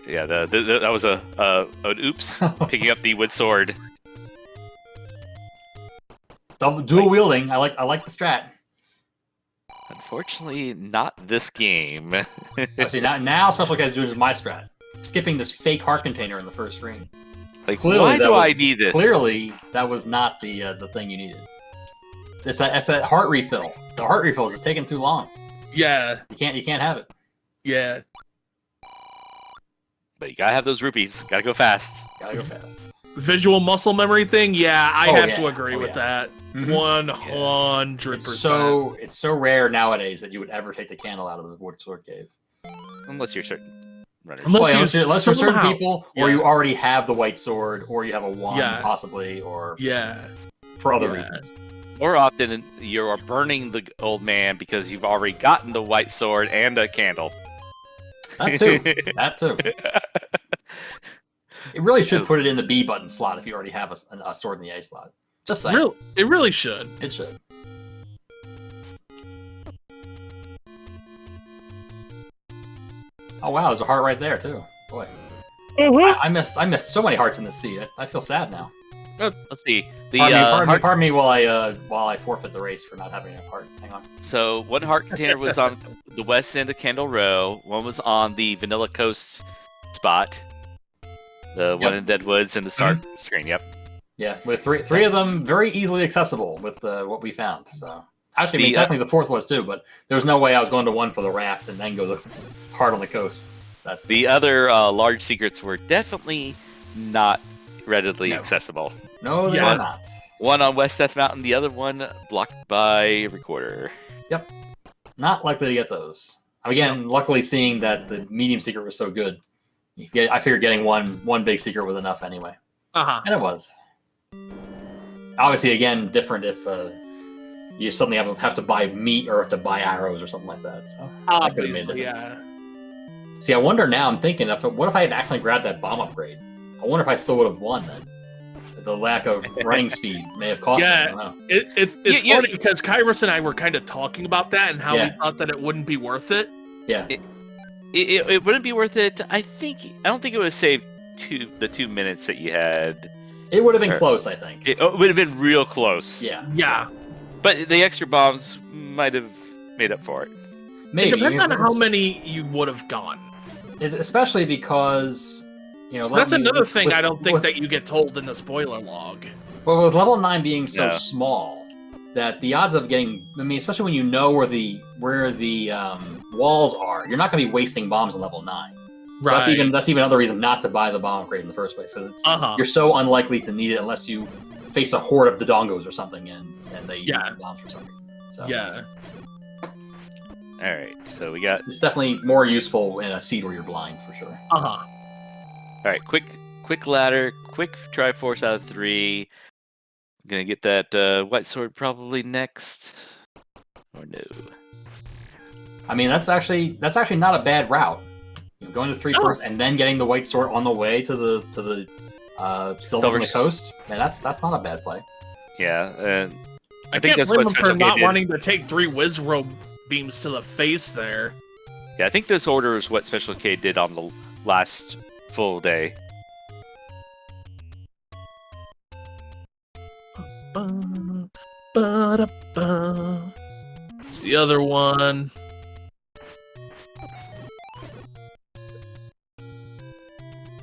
yeah, that was an oops picking up the wood sword. Dual wielding. I like the strat. Unfortunately, not this game. Oh, see, now Special K is doing my strat. Skipping this fake heart container in the first screen. Like, Clearly, why that do was- I need this? Clearly, that was not the thing you needed. It's that heart refill. The heart refill is just taking too long. Yeah, You can't have it. yeah. But you gotta have those rupees. Gotta go fast. Gotta go fast. Visual muscle memory thing, yeah, I Oh, have yeah. to agree Oh, with yeah. that. Mhm. 100%. It's so rare nowadays that you would ever take the candle out of the wood sword cave. Unless you're certain runners. Unless Well, you unless you're certain somehow- people, or yeah. you already have the white sword, or you have a wand, Yeah. possibly, or Yeah. for other Yeah. reasons. More often, you are burning the old man because you've already gotten the white sword and a candle. That too. That too. It really should put it in the B button slot if you already have a sword in the A slot. Just saying. It really should. It should. Oh wow, there's a heart right there too. Boy, I missed so many hearts in this seat. I feel sad now. Let's see. Pardon me while I forfeit the race for not having a heart. Hang on. So one heart container was on the west end of Candle Row. One was on the Vanilla Coast spot. The one in Deadwoods and the start screen. Yep. Yeah, with three of them very easily accessible with what we found. So actually, technically the fourth was too, but there was no way I was going to one for the raft and then go the hard on the coast. That's the other large secrets were definitely not readily accessible. No, they are not. One on West Death Mountain, the other one blocked by a recorder. Yep. Not likely to get those. Again, luckily seeing that the medium secret was so good, I figured getting one big secret was enough anyway. And it was. Obviously, again, different if you suddenly have to buy meat or have to buy arrows or something like that. So that could have made a difference. See, I wonder now, I'm thinking, what if I had accidentally grabbed that bomb upgrade? I wonder if I still would have won then. The lack of running speed may have cost me. I don't know. It's funny because Kairos and I were kind of talking about that and how we thought that it wouldn't be worth it. Yeah. It wouldn't be worth it. I don't think it would have saved the 2 minutes that you had. It would have been close, I think. It would have been real close. Yeah. Yeah. But the extra bombs might have made up for it. Maybe. It depends on how many you would have gone. Especially because, that's another thing I don't think that you get told in the spoiler log. Well, with level 9 being so small, that the odds of getting, especially when you know where the walls are, you're not going to be wasting bombs on level 9. So that's even another reason not to buy the bomb upgrade in the first place, because you're so unlikely to need it unless you face a horde of Dodongos or something, and they use the bombs for some reason. So. Yeah. All right, so we got. It's definitely more useful in a seat where you're blind, for sure. All right, quick ladder, quick Triforce out of 3. Gonna get that white sword probably next, or no? That's actually not a bad route. Going to 3 first, and then getting the white sword on the way to the silver from the coast. Man, that's not a bad play. Yeah, and I think that's what Special K not wanting to take 3 Wizrobe beams to the face there. Yeah, I think this order is what Special K did on the last full day. It's the other one.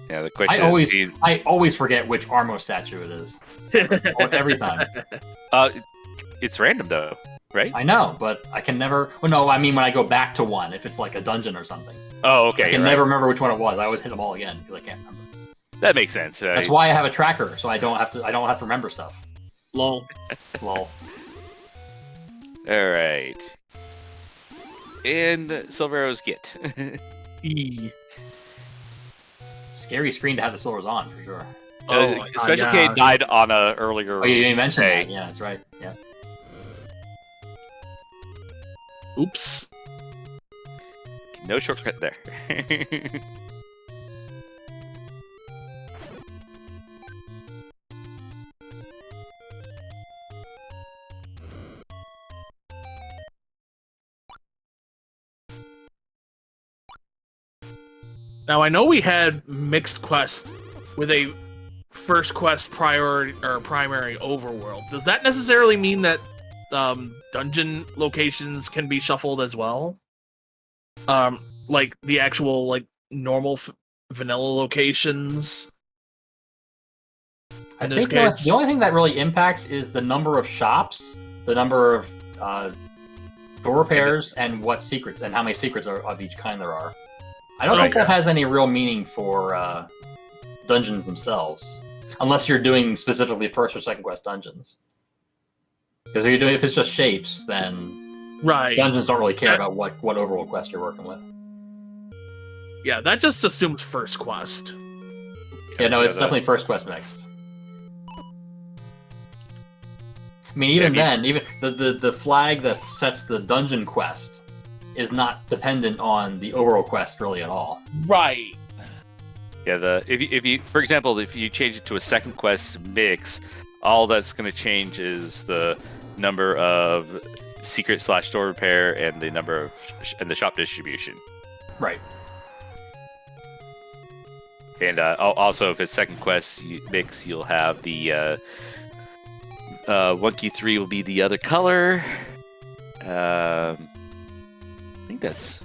Yeah, the question I always forget which Armo statue it is. Every time. It's random though, right? I know, but I can never. Well, no, I mean when I go back to one, if it's like a dungeon or something. Oh, okay. I can never remember which one it was. I always hit them all again because I can't remember. That makes sense. That's why I have a tracker, so I don't have to remember stuff. Lol. Lol. All right. And Silver Arrows get. Scary screen to have the silvers on for sure. Special K died on a earlier. Oh, you didn't mention that. Yeah, that's right. Yeah. Oops. No shortcut there. Now I know we had mixed quest with a first quest primary overworld. Does that necessarily mean that dungeon locations can be shuffled as well? Like the actual normal vanilla locations. I think the only thing that really impacts is the number of shops, the number of door repairs, and what secrets and how many secrets of each kind there are. I don't think that has any real meaning for dungeons themselves, unless you're doing specifically first or second quest dungeons. Because if it's just shapes, then dungeons don't really care about what overworld quest you're working with. Yeah, that just assumes first quest. Yeah, no, it's definitely first quest mixed. Even the flag that sets the dungeon quest is not dependent on the overworld quest really at all. Right. Yeah, if you for example, if you change it to a second quest mix, all that's going to change is the number of secret/store repair and the number of and the shop distribution. Right. And also, if it's second quest mix, you'll have the 1Q3 will be the other color. I think that's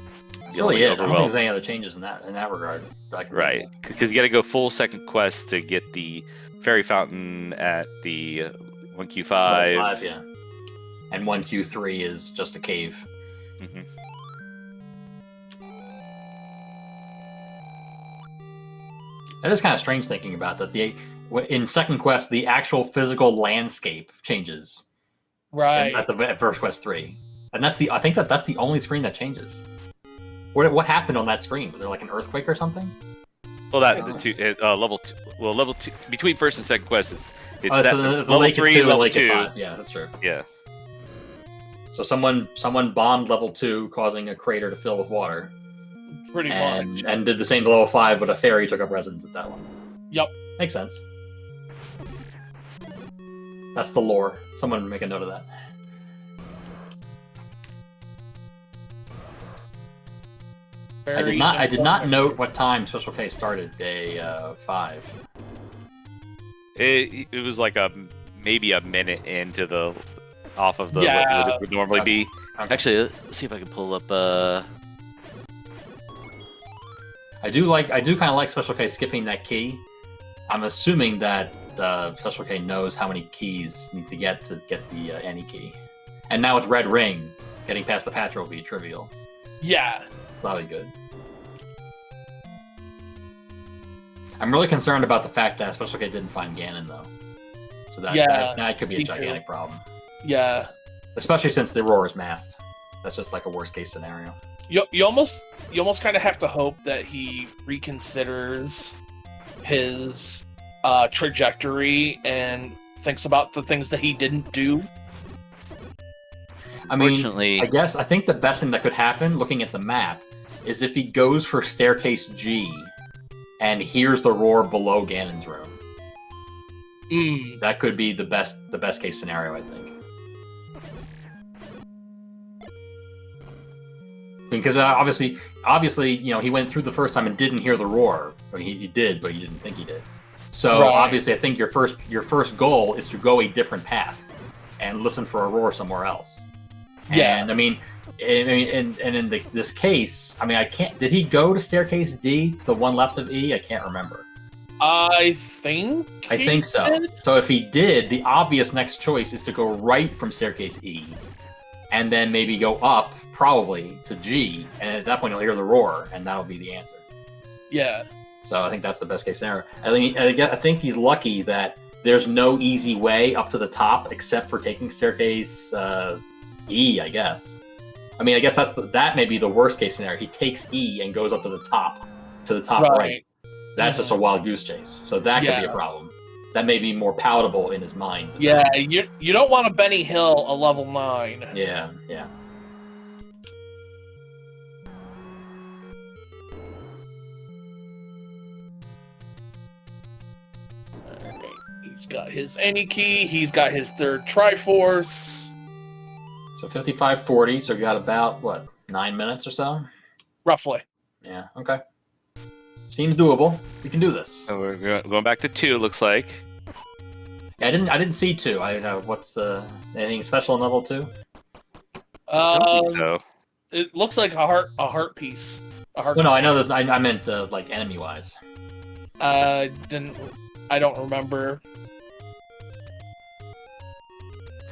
That's really it. I don't think there's any other changes in that regard. Right, because you got to go full second quest to get the fairy fountain at the 1Q5. 5, yeah. And 1Q3 is just a cave. Mm-hmm. That is kind of strange thinking about that. In second quest, the actual physical landscape changes. Right. At first quest 3, and I think that's the only screen that changes. What happened on that screen? Was there like an earthquake or something? Well, level 2. Well, level 2 between first and second quest, it's so the level Lake 3, 2, level Lake 2. 5. Yeah, that's true. Yeah. So someone bombed level 2, causing a crater to fill with water. Pretty much. And did the same to level 5, but a fairy took up residence at that one. Yep. Makes sense. That's the lore. Someone make a note of that. I did not note what time Special K started day 5. It was like maybe a minute into the off of the Yeah. what it would normally be. Okay. Actually, let's see if I can pull up. I do kind of like Special K skipping that key. I'm assuming that Special K knows how many keys need to get the any key. And now with Red Ring, getting past the Patra will be trivial. Yeah. So that'll be good. I'm really concerned about the fact that Special K didn't find Ganon, though. So that could be a gigantic problem. Yeah. Especially since the Roar is masked. That's just like a worst case scenario. You almost kind of have to hope that he reconsiders his trajectory and thinks about the things that he didn't do. I mean, Fortunately- I think the best thing that could happen, looking at the map, is if he goes for staircase G and hears the roar below Ganon's room. That could be the best case scenario, I think. Because obviously, he went through the first time and didn't hear the roar. I mean, he did, but he didn't think he did. So Right. obviously, I think your first goal is to go a different path and listen for a roar somewhere else. Yeah. And in this case, I mean, I can't. Did he go to staircase D to the one left of E? I can't remember. I think so. did. So if he did, the obvious next choice is to go right from staircase E, and then maybe go up, probably to G, and at that point he'll hear the roar, and that'll be the answer. Yeah. So I think that's the best case scenario. I think he's lucky that there's no easy way up to the top except for taking staircase E, I guess. I mean, I guess that may be the worst case scenario. He takes E and goes up to the top right. That's just a wild goose chase. So that could be a problem. That may be more palatable in his mind. Yeah, you don't want a Benny Hill a level 9. Yeah. Okay. He's got his any key. He's got his third Triforce. So 55-40. So you got about 9 minutes or so. Roughly. Yeah. Okay. Seems doable. We can do this. So we're going back to 2. Looks like. Yeah, I didn't see 2. What's anything special in level 2? I don't think so. It looks like a heart piece. A heart. No, I know this. I meant like enemy wise. I don't remember.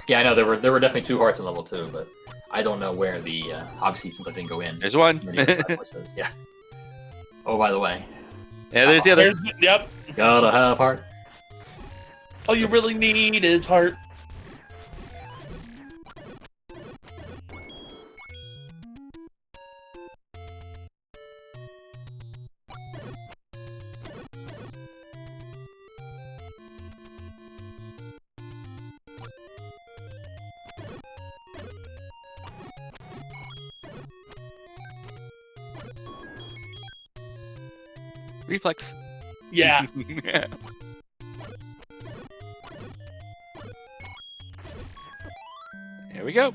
Yeah, I know there were definitely 2 hearts in level 2, but I don't know where the obviously since I didn't go in. There's one. Yeah. Oh, by the way. Yeah, there's the other. Yep. Gotta have heart. All you really need is heart. Reflex. Yeah. There we go.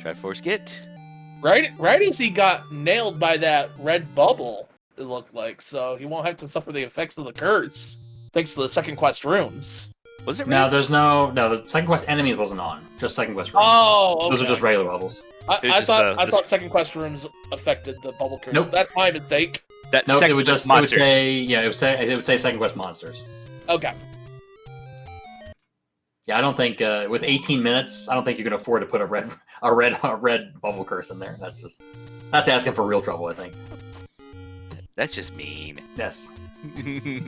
Triforce get. Right as he got nailed by that red bubble, it looked like, so he won't have to suffer the effects of the curse, thanks to the second quest rooms. Was it? No, Red? there's no the second quest enemies wasn't on. Just second quest rooms. Oh, okay. Those are just regular bubbles. I thought second quest rooms affected the bubble curse. Nope. That's my mistake. That No, second it would quest just it would monsters. say it would say second quest monsters. Okay. Yeah, I don't think with 18 minutes, I don't think you can afford to put a red bubble curse in there. That's asking for real trouble, I think. That's just mean. Yes.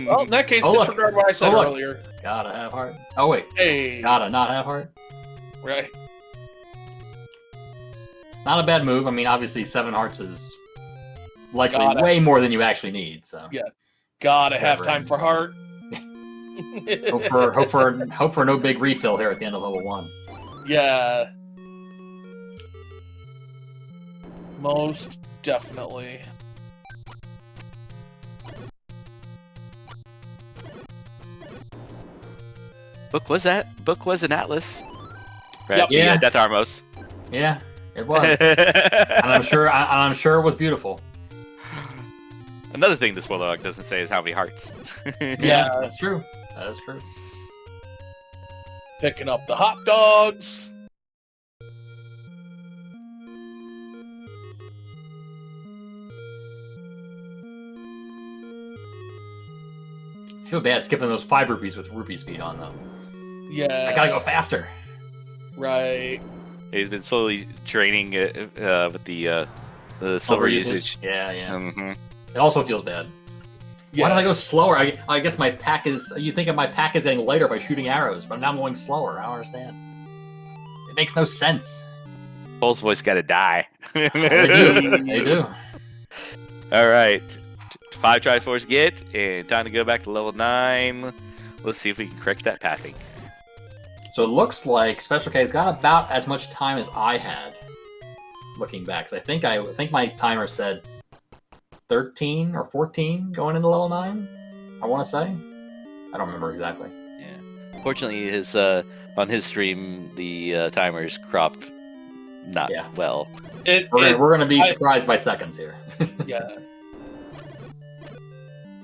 Well, in that case, Oh, look. disregard what I said Oh, look. earlier. Gotta have heart. Oh wait, Hey. gotta not have heart. Right. Not a bad move. I mean, obviously 7 hearts is likely Gotta. way more than you actually need. So Yeah. Gotta have Whatever. time for heart. hope for no big refill here at the end of level 1. Yeah. Most definitely. Book was that? Book was an atlas. Right. Yep. Yeah. Death Armos. Yeah, it was, and I'm sure it was beautiful. Another thing this Warlock doesn't say is how many hearts. Yeah, that's true. That is true. Picking up the hot dogs. I feel bad skipping those 5 rupees with rupee speed on though. Yeah. I gotta go faster. Right. He's been slowly training with the silver usage. Yeah, yeah. Mhm. It also feels bad. Yeah. Why did I go slower? I guess my pack is. You think of my pack is getting lighter by shooting arrows, but now I'm going slower. I don't understand. It makes no sense. Cole's voice got to die. They do. They do. All right. 5 Triforce get, and time to go back to level 9. Let's see if we can correct that pathing. So it looks like Special K's got about as much time as I had. Looking back, 'cause I think my timer said 13 or 14 going into level 9. I want to say. I don't remember exactly. Yeah. Fortunately, his on his stream the timers cropped not Yeah. well. We're gonna be surprised by seconds here. Yeah.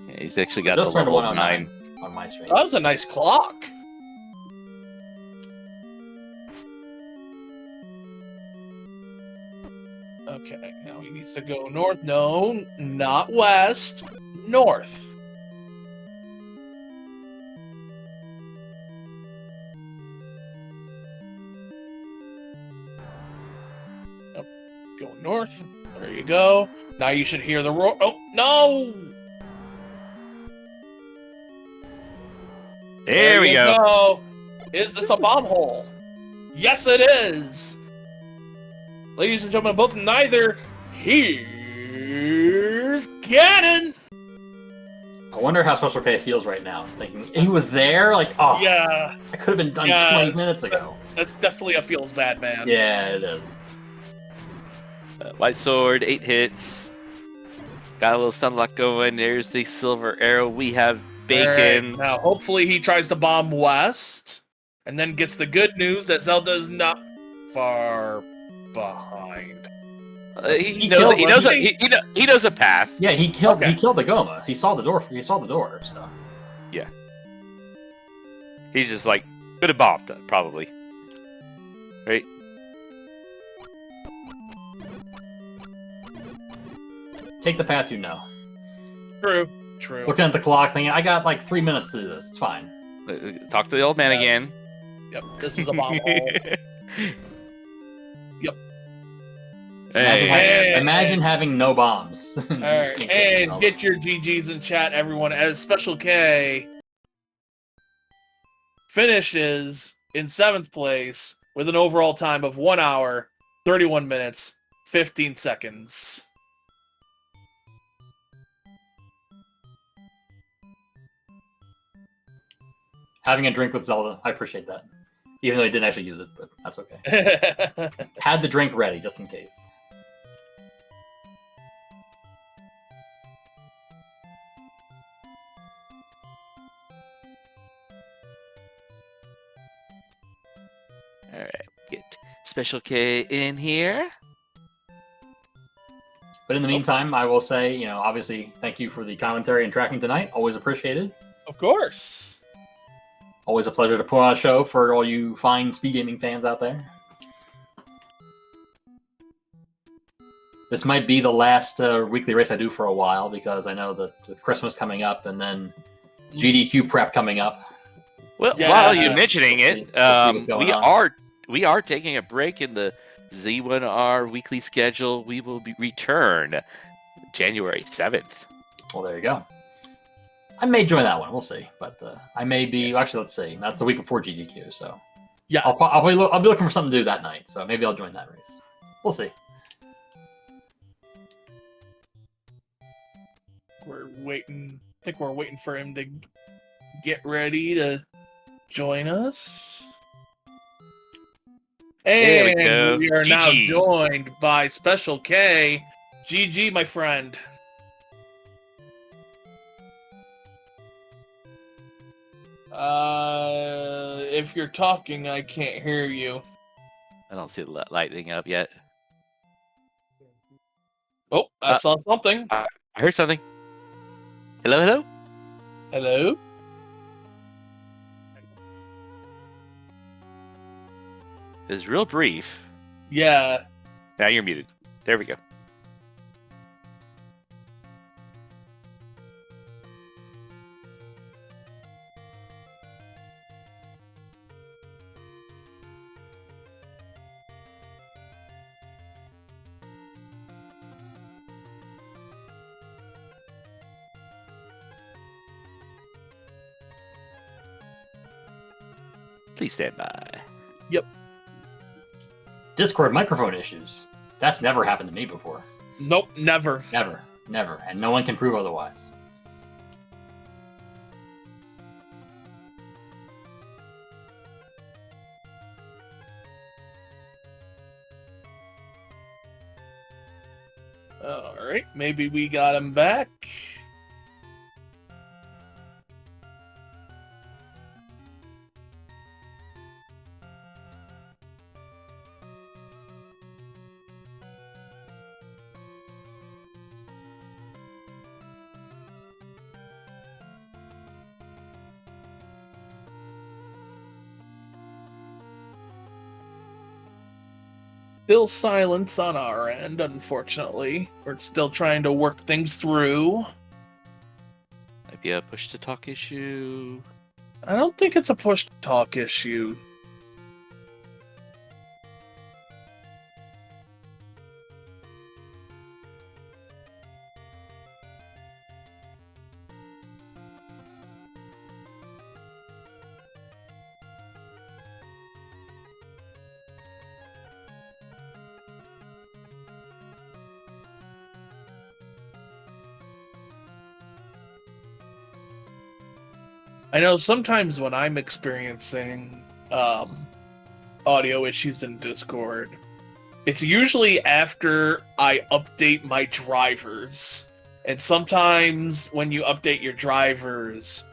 Yeah, he's actually got Just the turned level 109 9. on my stream. That was a nice clock. Okay, now he needs to go north. No, not west. North. Yep. Going north. There you go. Now you should hear the roar. Oh, no! There we you go. Is this a bomb hole? Yes, it is. Ladies and gentlemen, both neither. Here's Ganon. I wonder how Special K feels right now. Thinking he was there, like, oh, Yeah, I could have been done Yeah. 20 minutes ago. that's definitely a feels bad man. Yeah, it is. White sword, 8 hits. Got a little stun lock going. There's the silver arrow. We have bacon. All right, now, hopefully, he tries to bomb west, and then gets the good news that Zelda is not far behind. He knows. He knows. He knows a path. Yeah, he killed Okay. the Goma. He saw the door. So He's just like could have bombed probably. Right. take the path you know. True. Looking at the clock, thinking I got like 3 minutes to do this. It's fine. Talk to the old man Yeah. again. Yep, this is a bomb hole. Yep. Hey. Imagine having no bombs. All right, and get your GGs in chat, everyone, as Special K finishes in 7th place with an overall time of 1 hour, 31 minutes, 15 seconds. Having a drink with Zelda, I appreciate that. Even though I didn't actually use it, but that's okay. Had the drink ready just in case. All right, get Special K in here. But in the meantime, I will say, obviously, thank you for the commentary and tracking tonight. Always appreciated. Of course. Always a pleasure to put on a show for all you fine speed gaming fans out there. This might be the last weekly race I do for a while because I know that with Christmas coming up and then GDQ prep coming up. Well, Yeah. while you're mentioning We'll see what's going on. we are taking a break in the Z1R weekly schedule. We will return January 7th. Well, there you go. I may join that one. We'll see, but I may be. Actually, let's see. That's the week before GDQ, so Yeah. I'll be looking for something to do that night. So maybe I'll join that race. We'll see. We're waiting. I think we're waiting for him to get ready to join us. There we And go. we are now GG. joined by Special K. GG, my friend. If you're talking, I can't hear you. I don't see the lightning up yet. Oh, I saw something. I heard something. Hello, hello? Hello? It was real brief. Yeah. Now you're muted. There we go. Please stand by. Discord microphone issues. That's never happened to me before. Nope, never. Never. And no one can prove otherwise. Alright, maybe we got him back. Still silence on our end, unfortunately. We're still trying to work things through. Might be a push to talk issue. I don't think it's a push to talk issue. I know sometimes when I'm experiencing audio issues in Discord, it's usually after I update my drivers. And sometimes when you update your drivers,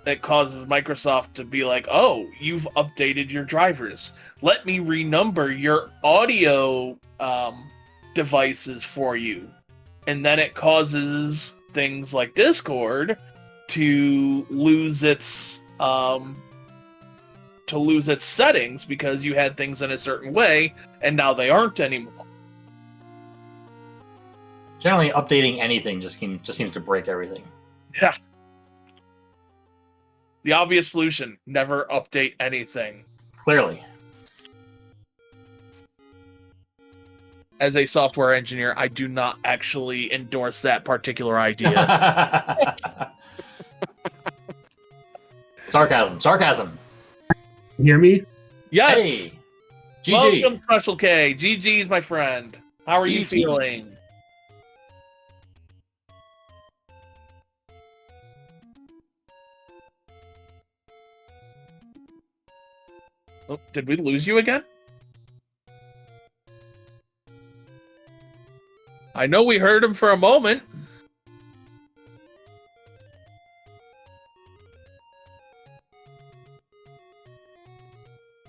it causes Microsoft to be like, oh, you've updated your drivers. Let me renumber your audio devices for you. And then it causes things like Discord to lose its settings because you had things in a certain way and now they aren't anymore. Generally, updating anything just seems to break everything. Yeah. The obvious solution, never update anything. Clearly. As a software engineer, I do not actually endorse that particular idea. Sarcasm. You hear me? Yes! Hey, GG. Welcome, Special K. GG's, my friend. How are you GG. feeling? Oh, did we lose you again? I know we heard him for a moment.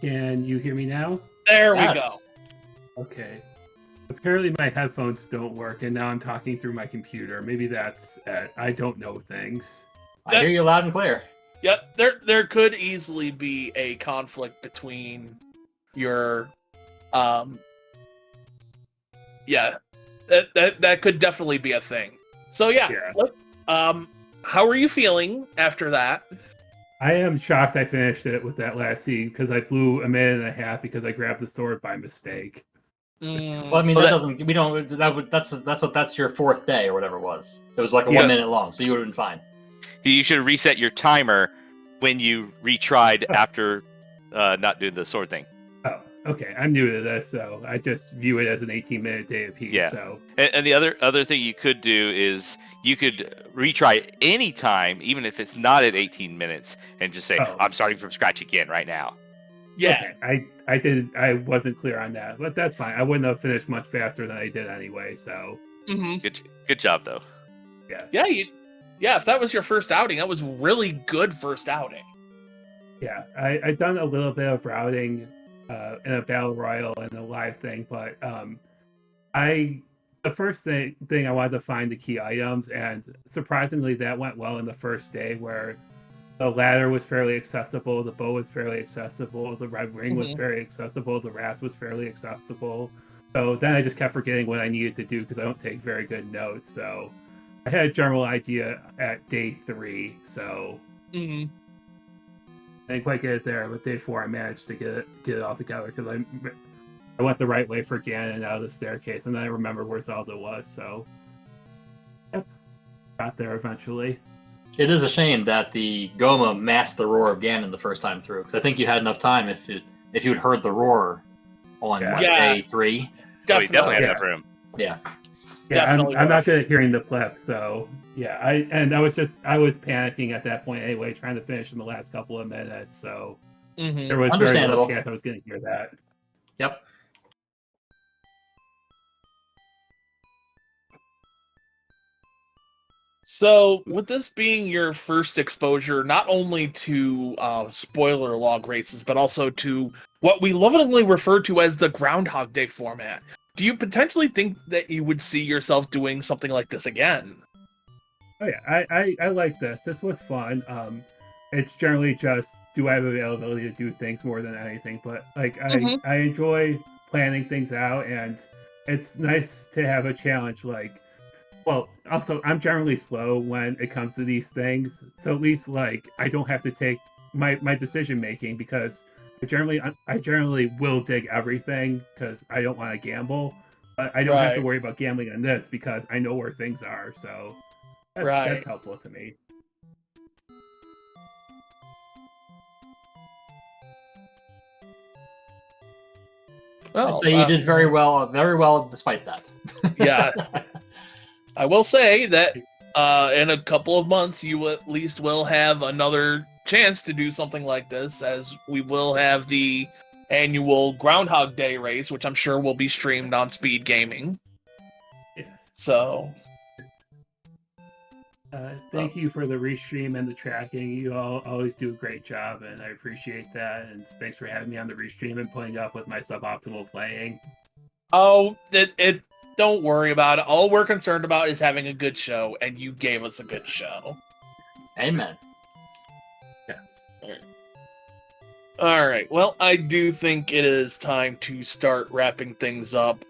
Can you hear me now? There we Yes. go. Okay. Apparently my headphones don't work, and now I'm talking through my computer. Maybe that's it. I don't know things. I hear you loud and clear. Yep, there could easily be a conflict between your that could definitely be a thing. So yeah. How are you feeling after that? I am shocked I finished it with that last scene because I blew a minute and a half because I grabbed the sword by mistake. Mm, Well, I mean, Well, that doesn't. We don't. That's your fourth day or whatever it was. It was like a 1 minute long, so you would have been fine. You should reset your timer when you retried after not doing the sword thing. Oh, okay. I'm new to this, so I just view it as an 18-minute day apiece. Yeah. So And the other thing you could do is you could retry any time, even if it's not at 18 minutes, and just say, Oh. I'm starting from scratch again right now. yeah. Okay. I wasn't clear on that, but that's fine. I wouldn't have finished much faster than I did anyway. So Mm-hmm. Good job though. Yeah, if that was your first outing, that was really good first outing. yeah, I've done a little bit of routing in a battle royal and a live thing, but the first thing I wanted to find the key items, and surprisingly that went well in the first day, where the ladder was fairly accessible, the bow was fairly accessible, the red ring was very accessible, the rasp was fairly accessible. So then I just kept forgetting what I needed to do because I don't take very good notes. So I had a general idea at day 3, so Mm-hmm. I didn't quite get it there, but day 4 I managed to get it all together because I went the right way for Ganon out of the staircase, and then I remembered where Zelda was, so yep, got there eventually. It is a shame that the Goma masked the roar of Ganon the first time through, because I think you had enough time if you'd heard the roar on day 3. Oh, you definitely had Yeah. enough room. Yeah. Yeah, Definitely I'm not rough. good at hearing the clip, so yeah. I was panicking at that point anyway, trying to finish in the last couple of minutes. So Mm-hmm. there was very Understandable. little chance I was going to hear that. Yep. So, with this being your first exposure, not only to spoiler log races, but also to what we lovingly refer to as the Groundhog Day format, do you potentially think that you would see yourself doing something like this again? Oh yeah, I like this. This was fun. It's generally just, do I have availability to do things more than anything, but like I enjoy planning things out, and it's nice to have a challenge. Like, well, also I'm generally slow when it comes to these things, so at least like I don't have to take my decision making, because I generally will dig everything because I don't want to gamble, but I don't have to Right. worry about gambling on this because I know where things are. So Right. that's helpful to me. Well, I'd say you did very well despite that. Yeah. I will say that in a couple of months, you at least will have another chance to do something like this, as we will have the annual Groundhog Day race, which I'm sure will be streamed on Speed Gaming. Yes. So, Thank you for the restream and the tracking. You all always do a great job, and I appreciate that. And thanks for having me on the restream and putting up with my suboptimal playing. don't worry about it. All we're concerned about is having a good show, and you gave us a good show. Amen. Yes. All right. Well, I do think it is time to start wrapping things up.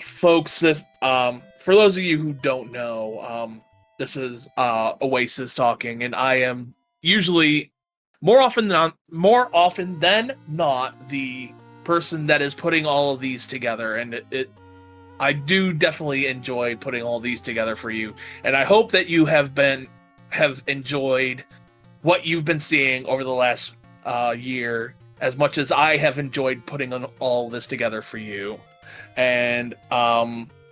Folks, this, for those of you who don't know, this is Oasis talking, and I am usually more often than not the person that is putting all of these together, and I do definitely enjoy putting all these together for you, and I hope that you have enjoyed what you've been seeing over the last year as much as I have enjoyed putting on all this together for you. And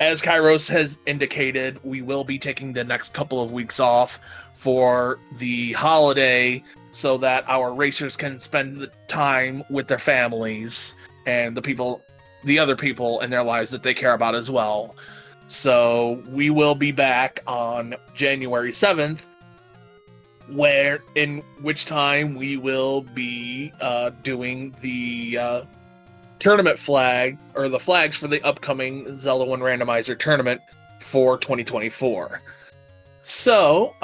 as Kairos has indicated, we will be taking the next couple of weeks off for the holiday so that our racers can spend the time with their families and the other people in their lives that they care about as well. So we will be back on January 7th in which time we will be doing the tournament flag, or the flags for the upcoming Zelda 1 Randomizer tournament for 2024. So,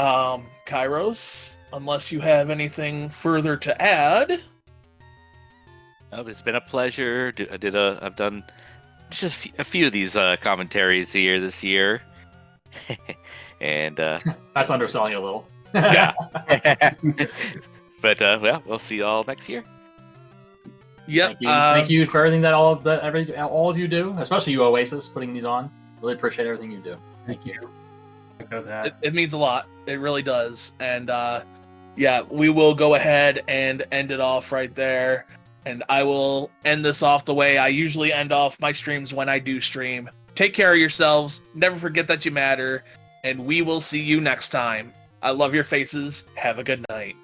Kairos, unless you have anything further to add. Oh, it's been a pleasure. I've done just a few of these commentaries here this year, and That's underselling it a little. yeah. But well, we'll see you all next year. Yep. Thank you for everything that all of you do, especially you, Oasis, putting these on. Really appreciate everything you do. Thank you. Echo that. It means a lot. It really does. And yeah, we will go ahead and end it off right there. And I will end this off the way I usually end off my streams when I do stream. Take care of yourselves. Never forget that you matter. And we will see you next time. I love your faces. Have a good night.